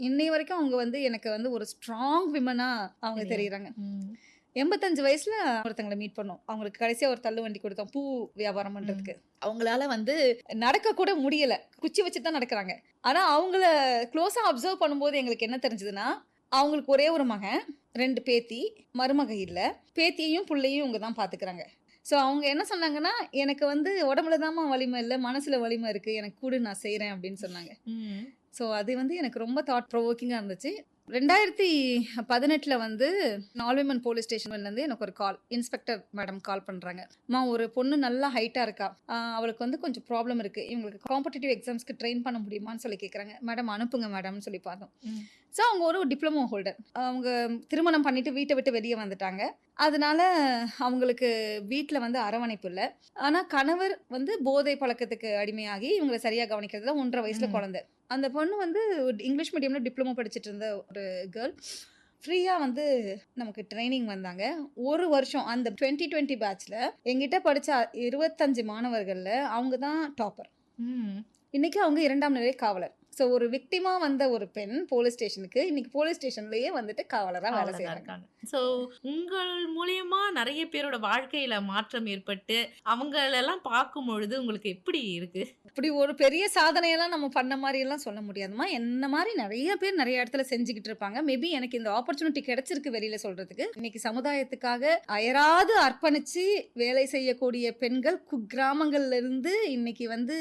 இன்னை வரைக்கும் அவங்க வந்து எனக்கு வந்து ஒரு ஸ்ட்ராங் விமனா அவங்க தெரியுறாங்க. 85 வயசுல ஒருத்தங்கள மீட் பண்ணோம். அவங்களுக்கு கடைசியா ஒரு தள்ளுவண்டி கொடுத்தோம். பூ வியாபாரம் பண்றதுக்கு. அவங்களால வந்து நடக்க கூட முடியல. குச்சி வச்சுட்டு தான் நடக்குறாங்க. ஆனா அவங்கள க்ளோஸா அப்சர்வ் பண்ணும்போது எங்களுக்கு என்ன தெரிஞ்சதுன்னா, அவங்களுக்கு ஒரே ஒரு மகன், 2 பேத்தி, மருமக இல்ல. பேத்தியையும் புள்ளையும் இவங்க தான் பாத்துக்கிறாங்க. ஸோ அவங்க என்ன சொன்னாங்கன்னா, எனக்கு வந்து உடம்புல தாம்மா வலிமை இல்ல, மனசுல வலிமை இருக்கு. எனக்கு குடு, நான் செய்றேன் அப்படின்னு சொன்னாங்க. ஸோ அது வந்து எனக்கு ரொம்ப தாட் ப்ரொவோக்கிங்கா இருந்துச்சு. 2018ல வந்து நால்விமன் போலீஸ் ஸ்டேஷன்லேருந்து எனக்கு ஒரு கால். இன்ஸ்பெக்டர் மேடம் கால் பண்ணுறாங்க. அம்மா, ஒரு பொண்ணு நல்லா ஹைட்டாக இருக்கா, அவளுக்கு வந்து கொஞ்சம் ப்ராப்ளம் இருக்குது, இவங்களுக்கு காம்படிட்டிவ் எக்ஸாம்ஸ்க்கு ட்ரெயின் பண்ண முடியுமான்னு சொல்லி கேட்குறாங்க. மேடம் அனுப்புங்க மேடம்னு சொல்லி பார்த்தோம். ஸோ அவங்க ஒரு டிப்ளமோ ஹோல்டர். அவங்க திருமணம் பண்ணிட்டு வீட்டை விட்டு வெளியே வந்துட்டாங்க. அதனால அவங்களுக்கு வீட்டில் வந்து அரவணைப்பு இல்லை. ஆனால் கணவர் வந்து போதை பழக்கத்துக்கு அடிமையாகி இவங்களை சரியாக கவனிக்கிறதுல 1.5 வயசுல குழந்தை. அந்த பொண்ணு வந்து இங்கிலீஷ் மீடியம்ல டிப்ளமோ படிச்சுட்டு இருந்த ஒரு கேர்ள். ஃப்ரீயாக வந்து நமக்கு ட்ரைனிங் வந்தாங்க. ஒரு வருஷம் அந்த 2020 பேட்ச்ல எங்கிட்ட படித்த 25 மாணவர்களில் அவங்க தான் டாப்பர். இன்னைக்கு அவங்க 2ஆம் நிலை காவலர். ஸோ ஒரு விக்டிமா வந்த ஒரு பெண் போலீஸ் ஸ்டேஷனுக்கு இன்னைக்கு போலீஸ் ஸ்டேஷன்லயே வந்துட்டு காவலராக வேலை செய்யறாங்க. ஸோ உங்கள் மூலியமா நிறைய பேரோட வாழ்க்கையில மாற்றம் ஏற்பட்டு அவங்களெல்லாம் பார்க்கும் பொழுது உங்களுக்கு எப்படி இருக்கு? இப்படி ஒரு பெரிய சாதனையெல்லாம் நம்ம பண்ண மாதிரி எல்லாம் சொல்ல முடியாதுமா. என்ன மாதிரி நிறைய பேர் நிறைய இடத்துல செஞ்சுக்கிட்டு இருப்பாங்க. மேபி எனக்கு இந்த ஆப்பர்ச்சுனிட்டி கிடைச்சிருக்கு வெளியில சொல்றதுக்கு. இன்னைக்கு சமுதாயத்துக்காக அயராது அர்ப்பணிச்சு வேலை செய்யக்கூடிய பெண்கள் குக்கிராமங்கள்ல இருந்து இன்னைக்கு வந்து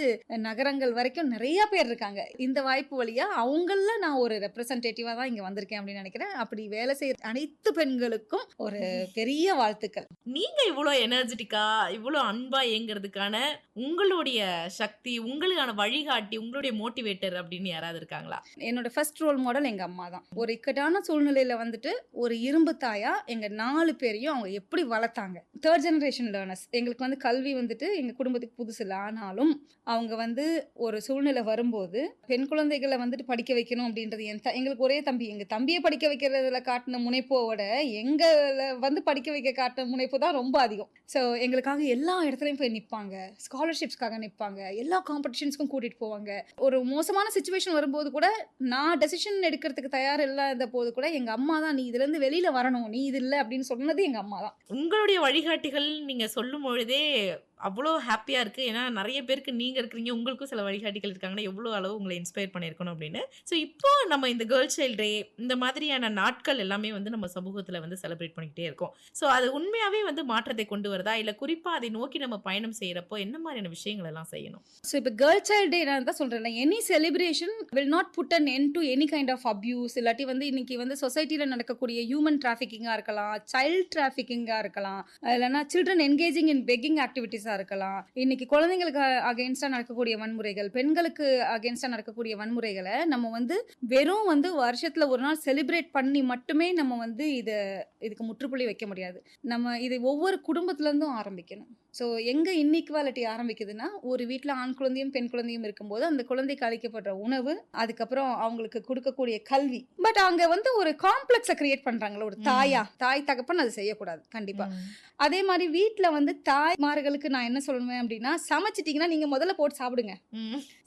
நகரங்கள் வரைக்கும் நிறைய பேர் இருக்காங்க. இந்த வாய்ப்பு வழியா அவங்கள நான் ஒரு ரெப்ரசன்டேட்டிவா தான் இங்க வந்திருக்கேன் அப்படின்னு நினைக்கிறேன். அப்படி வேலை செய்யற அனைத்து பெண்களுக்கும் ஒரு பெரிய வாழ்த்துக்கள். நீங்க இவ்வளவு எனர்ஜெட்டிக்கா இவ்வளவு அன்பா இயங்குறதுக்கான உங்களுடைய சக்தி, உங்களுக்கான வழிகாட்டி, உங்களுடைய மோட்டிவேட்டர் அப்படின்னு யாராவது இருக்காங்களா? என்னோட ஃபர்ஸ்ட் ரோல் மாடல் எங்க அம்மா தான். ஒரு இக்கட்டான சூழ்நிலையில வந்துட்டு ஒரு இரும்பு தாயா எங்க 4 பேரையும் அவங்க எப்படி வளர்த்தாங்க. 3rd generation learners. எங்களுக்கு வந்து கல்வி வந்துட்டு எங்க குடும்பத்துக்கு புதுசு இல்லை. ஆனாலும் அவங்க வந்து ஒரு சூழ்நிலை வரும்போது பெண் குழந்தைகளை வந்துட்டு படிக்க வைக்கணும் அப்படின்றது எங்களுக்கு ஒரே தம்பி. எங்க தம்பியை படிக்க வைக்கிறதுல காட்டின முனைப்போட எங்களை வந்து படிக்க வைக்க காட்டின முனைப்பு தான் ரொம்ப அதிகம். ஸோ எங்களுக்காக எல்லா இடத்துலையும் போய் நிற்பாங்க. ஸ்காலர்ஷிப்ஸ்க்காக நிற்பாங்க. எல்லா காம்படிஷன்ஸ்க்கும் கூட்டிட்டு போவாங்க. ஒரு மோசமான சுச்சுவேஷன் வரும்போது கூட நான் டெசிஷன் எடுக்கிறதுக்கு தயார் இல்லாத போது கூட எங்க அம்மா தான், நீ இதுல இருந்து வெளியில வரணும், நீ இது இல்லை அப்படின்னு சொன்னது எங்க அம்மா தான். உங்களுடைய வழிகாட்டிகள் நீங்க சொல்லும் பொழுதே அவ்வளோ ஹாப்பியா இருக்கு. ஏன்னா நிறைய பேருக்கு நீங்க இருக்கிறீங்க, உங்களுக்கும் சில வழிகாட்டிகள் இருக்காங்கன்னா எவ்வளோ அளவு உங்களை இன்ஸ்பயர் பண்ணியிருக்கணும் அப்படின்னு. ஸோ இப்போ நம்ம இந்த கேர்ள் சைல்ட் டே இந்த மாதிரியான நாட்கள் எல்லாமே வந்து நம்ம சமூகத்தில் வந்து செலிப்ரேட் பண்ணிக்கிட்டே இருக்கோம். ஸோ அது உண்மையாவே வந்து மாற்றத்தை கொண்டு வருதா, இல்லை குறிப்பா அதை நோக்கி நம்ம பயணம் செய்யறப்போ என்ன மாதிரியான விஷயங்கள் எல்லாம் செய்யணும்? ஸோ இப்போ கேர்ள் சைல்ட் டே நான் தான் சொல்றேன், any celebration will not put an end to any kind of abuse. இல்லாட்டி வந்து இன்னைக்கு வந்து சொசைட்டியில் நடக்கக்கூடிய ஹியூமன் டிராஃபிக்கிங்காக இருக்கலாம், சைல்ட் டிராஃபிக்கிங்காக இருக்கலாம், இல்லைனா சில்ட்ரன் என்கேஜிங் இன் பெக்கிங் ஆக்டிவிட்டிஸ் இருக்கலாம். இன்னைக்கு குழந்தைங்களுக்கு அகைன்ஸ்டா நடக்கக்கூடிய வன்முறைகள், பெண்களுக்கு அகைன்ஸ்டா நடக்கக்கூடிய வன்முறைகளை நம்ம வந்து வெறும் வந்து வருஷத்துல ஒரு நாள் செலிப்ரேட் பண்ணி மட்டுமே நம்ம வந்து இதுக்கு முற்றுப்புள்ளி வைக்க முடியாது. நம்ம இதை ஒவ்வொரு குடும்பத்துல இருந்தும் ஆரம்பிக்கணும். ஸோ எங்கே இன்இக்வாலிட்டி ஆரம்பிக்குதுன்னா, ஒரு வீட்டில் ஆண் குழந்தையும் பெண் குழந்தையும் இருக்கும்போது அந்த குழந்தைக்கு அளிக்கப்படுற உணவு, அதுக்கப்புறம் அவங்களுக்கு கொடுக்கக்கூடிய கல்வி, பட் அங்கே வந்து ஒரு காம்ப்ளெக்ஸை கிரியேட் பண்ணுறாங்களே ஒரு தாய் தகப்பன் அது செய்யக்கூடாது கண்டிப்பாக. அதே மாதிரி வீட்டில் வந்து தாய்மார்களுக்கு நான் என்ன சொல்லுவேன் அப்படின்னா, சமைச்சிட்டிங்கன்னா நீங்கள் முதல்ல போட்டு சாப்பிடுங்க,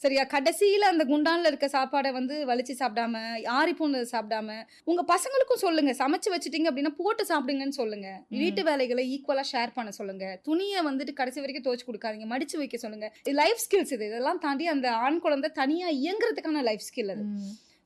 சரியா? கடைசியில் அந்த குண்டானில் இருக்க சாப்பாடை வந்து வலிச்சு சாப்பிடாம, ஆறி போனதை சாப்பிடாம உங்கள் பசங்களுக்கும் சொல்லுங்க, சமைச்சு வச்சுட்டீங்க அப்படின்னா போட்டு சாப்பிடுங்கன்னு சொல்லுங்க. வீட்டு வேலைகளை ஈக்குவலாக ஷேர் பண்ண சொல்லுங்க. துணியை வந்துட்டு கடைசி வரைக்கும் துவைச்சு கொடுக்காதீங்க, மடிச்சு வைக்க சொல்லுங்க. லைஃப் ஸ்கில்ஸ் இதெல்லாம் தாண்டி அந்த ஆண் குழந்தை தனியா இயங்குறதுக்கான லைஃப் ஸ்கில் அது.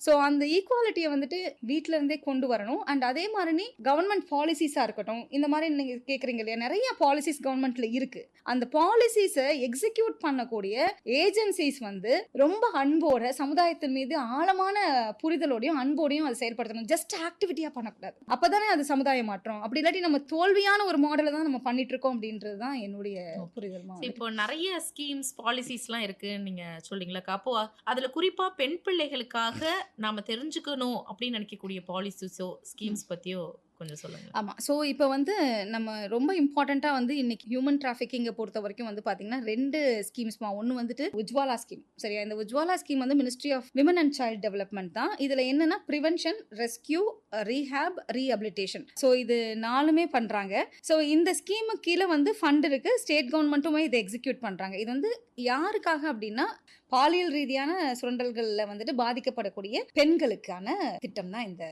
ஸோ அந்த ஈக்குவாலிட்டியை வந்துட்டு வீட்டில இருந்தே கொண்டு வரணும். அண்ட் அதே மாதிரி கவர்மெண்ட் பாலிசிஸாக இருக்கட்டும், இந்த மாதிரி நீங்கள் கேட்குறீங்க இல்லையா, நிறைய பாலிசிஸ் கவர்மெண்ட்ல இருக்கு. அந்த பாலிசிஸை எக்ஸிக்யூட் பண்ணக்கூடிய ஏஜென்சிஸ் வந்து ரொம்ப அன்போட சமுதாயத்தின் மீது ஆழமான புரிதலோடையும் அன்போடையும் அதை செயல்படுத்தணும். ஜஸ்ட் ஆக்டிவிட்டியா பண்ணக்கூடாது. அப்பதானே அது சமுதாய மாற்றம். அப்படி இல்லாட்டி நம்ம தோல்வியான ஒரு மாடலை தான் நம்ம பண்ணிட்டு இருக்கோம் அப்படின்றது தான் என்னுடைய புரிதல். இப்போ நிறைய ஸ்கீம்ஸ் பாலிசிஸ்லாம் இருக்குன்னு நீங்க சொல்றீங்களா, அப்போ அதுல குறிப்பா பெண் பிள்ளைகளுக்காக நாம தெரிஞ்சுக்கணும் அப்படின்னு நினைக்கக்கூடிய பாலிசிஸோ ஸ்கீம்ஸ் பத்தியோ கொஞ்சம் சொல்லுங்க. ஆமாம். ஸோ இப்போ வந்து நம்ம ரொம்ப இம்பார்ட்டண்ட்டாக வந்து இன்னைக்கு ஹியூமன் டிராஃபிக்கிங்கை பொறுத்த வரைக்கும் வந்து பார்த்தீங்கன்னா 2 ஸ்கீம்ஸ்மா. ஒன்று வந்துட்டு உஜ்வாலா ஸ்கீம். சரியா, இந்த உஜ்வாலா ஸ்கீம் வந்து ministry of women and child development தான். இதில் என்னன்னா prevention, rescue, rehab, rehabilitation. So இது 4மே பண்ணுறாங்க. ஸோ இந்த ஸ்கீமுக்கு கீழே வந்து ஃபண்ட் இருக்குது. ஸ்டேட் கவர்மெண்ட்டுமே இதை எக்ஸிக்யூட் பண்ணுறாங்க. இது வந்து யாருக்காக அப்படின்னா பாலியல் ரீதியான சுரண்டல்களில் வந்துட்டு பாதிக்கப்படக்கூடிய பெண்களுக்கான திட்டம் தான் இந்த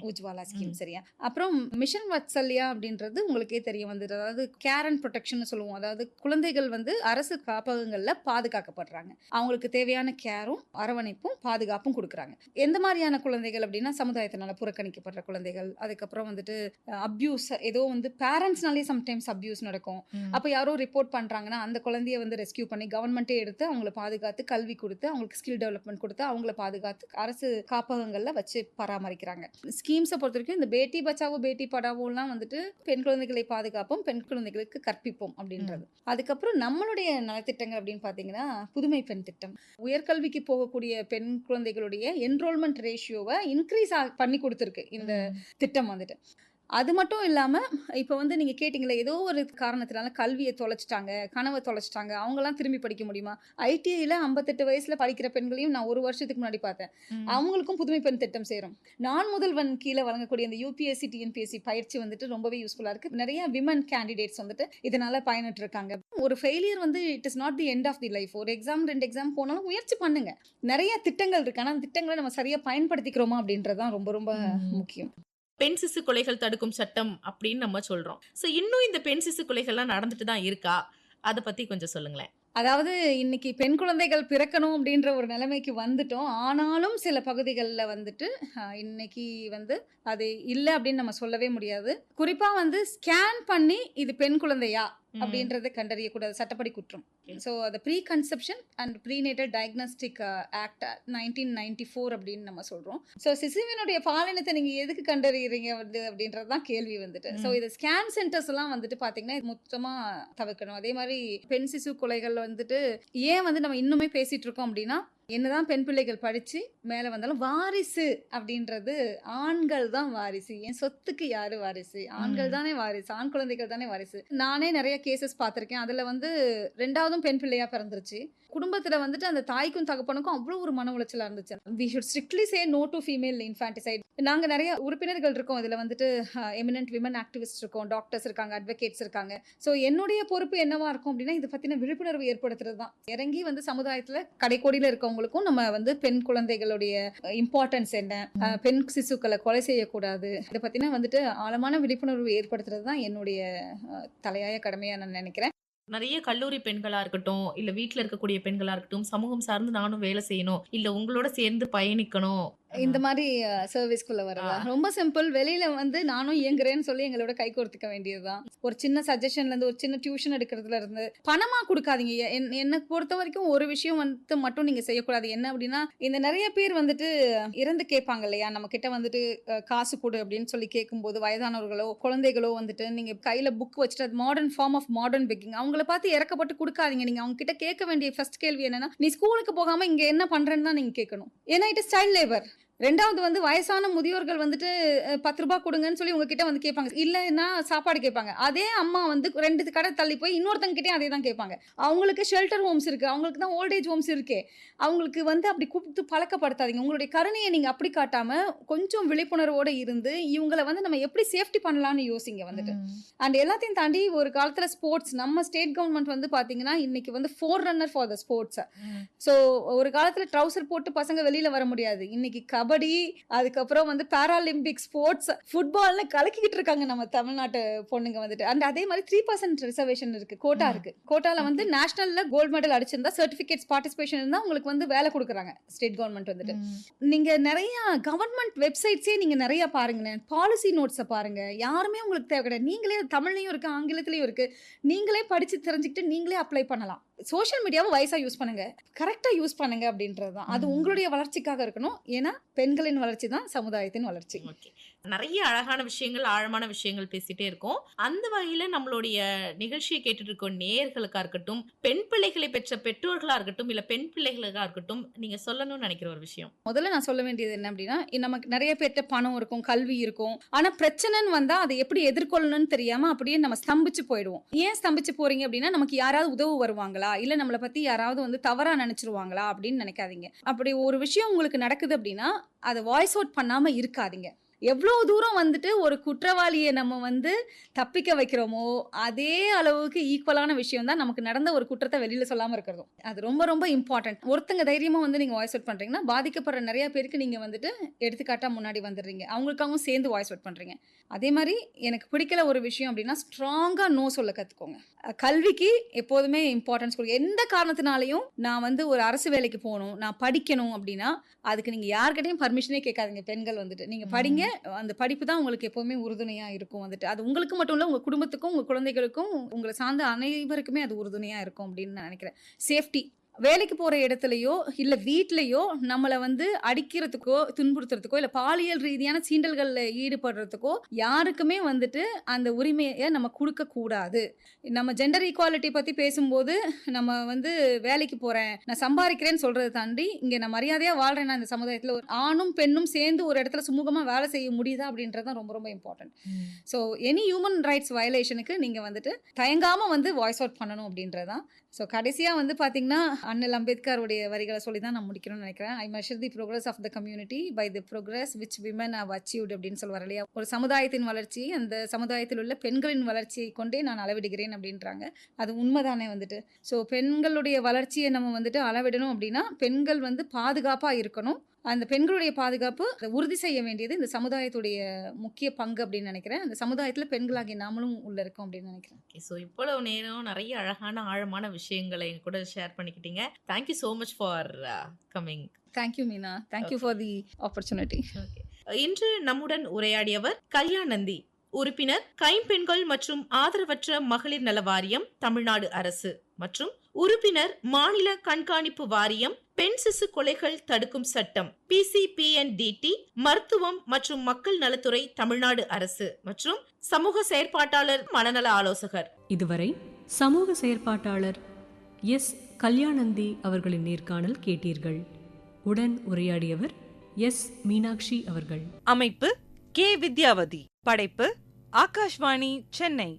உஜ்வாலா ஸ்கீம். சரியா, அப்புறம் மிஷன் வத்சல்யா அப்படின்றது உங்களுக்கே தெரியும் வந்து, அதாவது கேர் அண்ட் ப்ரொடெக்ஷன் சொல்லுவோம். அதாவது குழந்தைகள் வந்து அரசு காப்பகங்கள்ல பாதுகாக்கப்படுறாங்க. அவங்களுக்கு தேவையான கேரும் அரவணைப்பும் பாதுகாப்பும் கொடுக்குறாங்க. எந்த மாதிரியான குழந்தைகள் அப்படின்னா சமுதாயத்தினால புறக்கணிக்கப்படுற குழந்தைகள், அதுக்கப்புறம் வந்துட்டு அப்யூஸ், ஏதோ வந்து பேரண்ட்ஸ்னாலே சம்டைம்ஸ் அப்யூஸ் நடக்கும். அப்போ யாரோ ரிப்போர்ட் பண்றாங்கன்னா அந்த குழந்தைய வந்து ரெஸ்கியூ பண்ணி கவர்மெண்ட்டே எடுத்து அவங்களை பாதுகாத்து கல்வி கொடுத்து அவங்களுக்கு ஸ்கில் டெவலப்மெண்ட் கொடுத்து அவங்கள பாதுகாத்து அரசு காப்பகங்கள்ல வச்சு பராமரிக்கிறாங்க. ஸ்கீம்ஸை பொறுத்த வரைக்கும் இந்த பேட்டி பச்சாவோ பேட்டி படாவோலாம் வந்துட்டு பெண் குழந்தைகளை பாதுகாப்போம், பெண் குழந்தைகளுக்கு கற்பிப்போம் அப்படின்றது. அதுக்கப்புறம் நம்மளுடைய நலத்திட்டங்கள் அப்படின்னு பார்த்தீங்கன்னா புதுமை பெண் திட்டம். உயர்கல்விக்கு போகக்கூடிய பெண் குழந்தைகளுடைய என்ரோல்மெண்ட் ரேஷியோவை இன்க்ரீஸ் பண்ணி கொடுத்துருக்கு இந்த திட்டம் வந்துட்டு. அது மட்டும் இல்லாமல் இப்போ வந்து நீங்கள் கேட்டிங்களே, ஏதோ ஒரு காரணத்தினால கல்வியை தொலைச்சிட்டாங்க, கனவை தொலைச்சிட்டாங்க, அவங்களாம் திரும்பி படிக்க முடியுமா? ஐடிஐயில் 58 வயசில் படிக்கிற பெண்களையும் நான் 1 வருஷத்துக்கு முன்னாடி பார்த்தேன். அவங்களுக்கும் புதுமை பெண் திட்டம் சேரும். நான் முதல்வன் கீழே வழங்கக்கூடிய இந்த யூபிஎஸ்சி டிஎன்பிஎஸ்சி பயிற்சி வந்துட்டு ரொம்பவே யூஸ்ஃபுல்லாக இருக்குது. நிறைய விமன் கேண்டிடேட்ஸ் வந்துட்டு இதனால் பயனிட்டு இருக்காங்க. ஒரு ஃபெயிலியர் வந்து it is not the end of the life. ஒரு எக்ஸாம் 2 எக்ஸாம் போனாலும் முயற்சி பண்ணுங்க. நிறைய திட்டங்கள் இருக்கு, ஆனால் அந்த திட்டங்களை நம்ம சரியாக பயன்படுத்திக்கிறோமா அப்படின்றது தான் ரொம்ப ரொம்ப முக்கியம். பெண் சிசு கொலைகள் தடுக்கும் சட்டம் அப்படின்னு நம்ம சொல்றோம். சோ இன்னும் இந்த பெண் சிசு கொலைகள்லாம் நடந்துட்டு தான் இருக்கா? அதை பத்தி கொஞ்சம் சொல்லுங்களேன். அதாவது இன்னைக்கு பெண் குழந்தைகள் பிறக்கணும் அப்படின்ற ஒரு நிலைமைக்கு வந்துட்டோம். ஆனாலும் சில பகுதிகளில் வந்துட்டு இன்னைக்கு வந்து அது இல்லை அப்படின்னு நம்ம சொல்லவே முடியாது. குறிப்பா வந்து ஸ்கேன் பண்ணி இது பெண் குழந்தையா அப்படின்றத கண்டறியக்கூடாது, சட்டப்படி குற்றம். ஸோ அது preconception and prenatal diagnostic act 1994 அப்படின்னு நம்ம சொல்றோம். ஸோ சிசுவினுடைய பாலினத்தை நீங்க எதுக்கு கண்டறியறீங்க வந்து அப்படின்றது தான் கேள்வி வந்துட்டு. ஸோ இது ஸ்கேன் சென்டர்ஸ் எல்லாம் வந்துட்டு பாத்தீங்கன்னா மொத்தமா தவிர்க்கணும். அதே மாதிரி பெண் சிசு கொலைகள் வந்துட்டு ஏன் வந்து நம்ம இன்னுமே பேசிட்டு இருக்கோம் அப்படின்னா, என்னதான் பெண் பிள்ளைகள் படிச்சு மேல வந்தாலும் வாரிசு அப்படின்றது ஆண்கள் தான் வாரிசு. என் சொத்துக்கு யாரு வாரிசு? ஆண்கள் தானே வாரிசு, ஆண் குழந்தைகள் தானே வாரிசு. நானே நிறைய கேசஸ் பார்த்திருக்கேன். அதுல வந்து 2வதும் பெண் பிள்ளையா பிறந்துருச்சு. குடும்பத்துல வந்துட்டு அந்த தாய்க்கும் தகப்பனுக்கும் அவ்வளவு ஒரு மன உளைச்சலா இருந்துச்சு. we should strictly say no to female infanticide. நாங்க நிறைய உறுப்பினர்கள் இருக்கோம். இதுல வந்துட்டு எமினன்ட் விமன் ஆக்டிவிஸ்ட் இருக்கோம், டாக்டர்ஸ் இருக்காங்க, அட்வொகேட்ஸ் இருக்காங்க. ஸோ என்னுடைய பொறுப்பு என்னவா இருக்கும் அப்படின்னா இது பத்தின விழிப்புணர்வு ஏற்படுத்துறது தான். இறங்கி வந்து சமுதாயத்துல கடைக்கோடியில இருக்கவங்களுக்கும் நம்ம வந்து பெண் குழந்தைகளுடைய இம்பார்ட்டன்ஸ் என்ன, பெண் சிசுக்களை கொலை செய்யக்கூடாது, இதை பத்தின வந்துட்டு ஆழமான விழிப்புணர்வு ஏற்படுத்துறது தான் என்னுடைய தலையாய கடமையா நான் நினைக்கிறேன். நிறைய கல்லூரி பெண்களா இருக்கட்டும், இல்ல வீட்டுல இருக்கக்கூடிய பெண்களா இருக்கட்டும், சமூகம் சார்ந்து நானும் வேலை செய்யணும், இல்ல உங்களோட சேர்ந்து பயணிக்கணும், இந்த மாதிரி சர்வீஸ்குள்ள வரதா ரொம்ப சிம்பிள். வெளியில வந்து நானும் இயங்குறேன்னு சொல்லி எங்களோட கை கோர்த்துக்க வேண்டியதுதான். ஒரு சின்ன சஜஷன்ல இருந்து, ஒரு சின்ன டியூஷன் எடுக்கிறதுல இருந்து பணமா கொடுக்காதீங்க. என்னை பொறுத்த வரைக்கும் ஒரு விஷயம் வந்து மட்டும் நீங்க செய்யக்கூடாது. என்ன அப்படின்னா, இந்த நிறைய பேர் வந்துட்டு இறந்து கேட்பாங்க இல்லையா, நம்ம கிட்ட வந்துட்டு காசு கொடு அப்படின்னு சொல்லி கேட்கும்போது வயதானவர்களோ குழந்தைகளோ வந்துட்டு நீங்க கையில புக் வச்சுட்டு, அது modern form of modern begging. அவங்கள பார்த்து இறக்கப்பட்டு கொடுக்காதீங்க. நீங்க அவங்க கிட்ட கேட்க வேண்டிய ஃபர்ஸ்ட் கேள்வி என்னன்னா, நீ ஸ்கூலுக்கு போகாம இங்க என்ன பண்றேன்னு தான் நீங்க கேட்கணும். ஏன்னா இட் இஸ் சைல்ட் லேபர். 2வது வந்து வயசான முதியோர்கள் வந்துட்டு 10 ரூபாய் கொடுங்கன்னு சொல்லி உங்ககிட்ட வந்து கேட்பாங்க. இல்லைன்னா சாப்பாடு கேட்பாங்க. அதே அம்மா வந்து 2 கடை தள்ளி போய் இன்னொருத்தங்க கிட்டே அதே தான் கேட்பாங்க. அவங்களுக்கு ஷெல்டர் ஹோம்ஸ் இருக்கு, அவங்களுக்கு தான் ஓல்டேஜ் ஹோம்ஸ் இருக்கே. அவங்களுக்கு வந்து அப்படி கூப்பிட்டு பழக்கப்படுத்தாதீங்க. உங்களுடைய கருணையை நீங்க அப்படி காட்டாம கொஞ்சம் விழிப்புணர்வோட இருந்து இவங்களை வந்து நம்ம எப்படி சேஃப்டி பண்ணலாம்னு யோசிங்க வந்துட்டு. அண்ட் எல்லாத்தையும் தாண்டி ஒரு காலத்துல ஸ்போர்ட்ஸ், நம்ம ஸ்டேட் கவர்மெண்ட் வந்து பாத்தீங்கன்னா இன்னைக்கு வந்து four runner for the sports. So ஒரு காலத்துல ட்ரௌசர் போட்டு பசங்க வெளியில வர முடியாது. இன்னைக்கு கபடி, அதுக்கப்புறம் வந்து பாராலிம்பிக் ஸ்போர்ட்ஸ், ஃபுட்பால்னு கலக்கிக்கிட்டு இருக்காங்க நம்ம தமிழ்நாட்டு பொண்ணுங்க வந்துட்டு. அண்ட் அதே மாதிரி 3% ரிசர்வேஷன் இருக்கு, கோட்டா இருக்கு. கோட்டால வந்து நேஷனல்ல கோல்டு மெடல் அடிச்சிருந்தா சர்டிபிகேட்ஸ் பார்ட்டிசிபேஷன் இருந்தா உங்களுக்கு வந்து வேலை கொடுக்குறாங்க ஸ்டேட் கவர்மெண்ட் வந்துட்டு. நீங்க நிறைய கவர்மெண்ட் வெப்சைட்ஸே நீங்க நிறைய பாருங்க, பாலிசி நோட்ஸை பாருங்க. யாருமே உங்களுக்கு தேவை கிடையாது. நீங்களே தமிழ்லையும் இருக்கு, ஆங்கிலத்திலயும் இருக்கு. நீங்களே படிச்சு தெரிஞ்சுக்கிட்டு நீங்களே அப்ளை பண்ணலாம். சோஷியல் மீடியாவை வயசா யூஸ் பண்ணுங்க, கரெக்டா யூஸ் பண்ணுங்க அப்படின்றது தான். அது உங்களுடைய வளர்ச்சிக்காக இருக்கணும். ஏன்னா பெண்களின் வளர்ச்சி தான் சமுதாயத்தின் வளர்ச்சி. நிறைய அழகான விஷயங்கள், ஆழமான விஷயங்கள் பேசிட்டே இருக்கோம். அந்த வகையில நம்மளுடைய நிகழ்ச்சியை கேட்டுட்டு இருக்கோம் நேயர்களுக்கா இருக்கட்டும், பெண் பிள்ளைகளை பெற்ற பெற்றோர்களா இருக்கட்டும், இல்ல பெண் பிள்ளைகளுக்கா இருக்கட்டும், நீங்க சொல்லணும்னு நினைக்கிற ஒரு விஷயம். முதல்ல நான் சொல்ல வேண்டியது என்ன அப்படின்னா, நமக்கு நிறைய பேர்ட்ட பணம் இருக்கும், கல்வி இருக்கும். ஆனா பிரச்சனைன்னு வந்தா அதை எப்படி எதிர்கொள்ளணும்னு தெரியாம அப்படியே நம்ம ஸ்தம்பிச்சு போயிடுவோம். ஏன் ஸ்தம்பிச்சு போறீங்க அப்படின்னா, நமக்கு யாராவது உதவு வருவாங்களா, இல்ல நம்மளை பத்தி யாராவது வந்து தவறா நினைச்சிருவாங்களா அப்படின்னு நினைக்காதீங்க. அப்படி ஒரு விஷயம் உங்களுக்கு நடக்குது அப்படின்னா அதை வாய்ஸ் அவுட் பண்ணாம இருக்காதீங்க. எவ்வளோ தூரம் வந்துட்டு ஒரு குற்றவாளியை நம்ம வந்து தப்பிக்க வைக்கிறோமோ அதே அளவுக்கு ஈக்குவலான விஷயம் தான் நமக்கு நடந்த ஒரு குற்றத்தை வெளியில சொல்லாம இருக்கிறதும். அது ரொம்ப ரொம்ப இம்பார்ட்டன்ட். ஒருத்தங்க தைரியமா வந்து நீங்க வாய்ஸ் அவுட் பண்றீங்கன்னா பாதிக்கப்படுற நிறைய பேருக்கு நீங்க வந்துட்டு எடுத்துக்காட்டா முன்னாடி வந்துடுறீங்க, அவங்களுக்காகவும் சேர்ந்து வாய்ஸ் அவுட் பண்றீங்க. அதே மாதிரி எனக்கு பிடிக்கல ஒரு விஷயம் அப்படின்னா ஸ்ட்ராங்கா நோ சொல்ல கத்துக்கோங்க. கல்விக்கு எப்போதுமே இம்பார்ட்டன்ஸ் கொடுங்க. எந்த காரணத்தினாலையும் நான் வந்து ஒரு அரசு வேலைக்கு போகணும், நான் படிக்கணும் அப்படின்னா அதுக்கு நீங்க யார்கிட்டையும் பர்மிஷனே கேட்காதீங்க. பெண்கள் வந்துட்டு நீங்க படிங்க, அந்த படிப்பு தான் உங்களுக்கு எப்பவுமே உறுதுணையா இருக்கும் வந்துட்டு. அது உங்களுக்கு மட்டும் இல்ல, உங்க குடும்பத்துக்கும் உங்க குழந்தைகளுக்கும் உங்களை சார்ந்த அனைவருக்குமே அது உறுதுணையா இருக்கும் அப்படின்னு நான் நினைக்கிறேன். சேஃப்டி, வேலைக்கு போற இடத்துலயோ இல்ல வீட்லயோ நம்மளை வந்து அடிக்கிறதுக்கோ துன்புறுத்துறதுக்கோ இல்ல பாலியல் ரீதியான சீண்டல்கள்ல ஈடுபடுறதுக்கோ யாருக்குமே வந்துட்டு அந்த உரிமையை நம்ம கொடுக்க கூடாது. நம்ம ஜெண்டர் ஈக்குவாலிட்டி பத்தி பேசும்போது நம்ம வந்து வேலைக்கு போறேன், நான் சம்பாதிக்கிறேன்னு சொல்றதை தாண்டி இங்க நான் மரியாதையா வாழ்றேன்னா இந்த சமுதாயத்துல ஒரு ஆணும் பெண்ணும் சேர்ந்து ஒரு இடத்துல சுமூகமா வேலை செய்ய முடியுதா அப்படின்றதான் ரொம்ப ரொம்ப important. So any human rights வயலேஷனுக்கு நீங்க வந்துட்டு தயங்காம வந்து வாய்ஸ் அவுட் பண்ணணும் அப்படின்றதான். ஸோ கடைசியா வந்து பாத்தீங்கன்னா அண்ணல் அம்பேத்கருடைய வரிகளை சொல்லி தான் நான் முடிக்கணும்னு நினைக்கிறேன். I measure the progress of the community by the progress which women have achieved அப்படின்னு சொல்லுவார் இல்லையா. ஒரு சமுதாயத்தின் வளர்ச்சி அந்த சமுதாயத்தில் உள்ள பெண்களின் வளர்ச்சியை கொண்டே நான் அளவிடுகிறேன் அப்படின்றாங்க. அது உண்மைதானே வந்துட்டு. ஸோ பெண்களுடைய வளர்ச்சியை நம்ம வந்துட்டு அளவிடணும் அப்படின்னா பெண்கள் வந்து பாதுகாப்பா இருக்கணும். அந்த பெண்களுடைய பாதுகாப்பு உறுதி செய்ய வேண்டியது இந்த சமுதாயத்துடைய முக்கிய பங்கு அப்படின்னு நினைக்கிறேன். அந்த சமுதாயத்துல பெண்களாகிய நாமளும் உள்ள இருக்கோம் அப்படின்னு நினைக்கிறேன். ஸோ இவ்வளவு நேரம் நிறைய அழகான ஆழமான விஷயங்களை எங்க கூட ஷேர் பண்ணிக்கிட்டீங்க. Thank you so much for coming. Thank you Meena, thank you for the opportunity. இன்று நம்முடன் உரையாடியவர் கல்யாணந்தி, உறுப்பினர் கைம்பெண்கள் மற்றும் ஆதரவற்ற மகளிர் நல வாரியம், தமிழ்நாடு அரசு, மற்றும் உறுப்பினர் மாநில கண்காணிப்பு வாரியம், பெண் சிசு கொலைகள் தடுக்கும் சட்டம், PCPNDT, மருத்துவம் மற்றும் மக்கள் நலத்துறை, தமிழ்நாடு அரசு, மற்றும் சமூக செயற்பாட்டாளர், மனநல ஆலோசகர். இதுவரை சமூக செயற்பாட்டாளர் எஸ் கல்யாணந்தி அவர்களின் நேர்காணல் கேட்டீர்கள். உடன் உரையாடியவர் எஸ் மீனாட்சி அவர்கள். அமைப்பு கே வித்யாவதி. படைப்பு ஆகாஷ்வாணி சென்னை.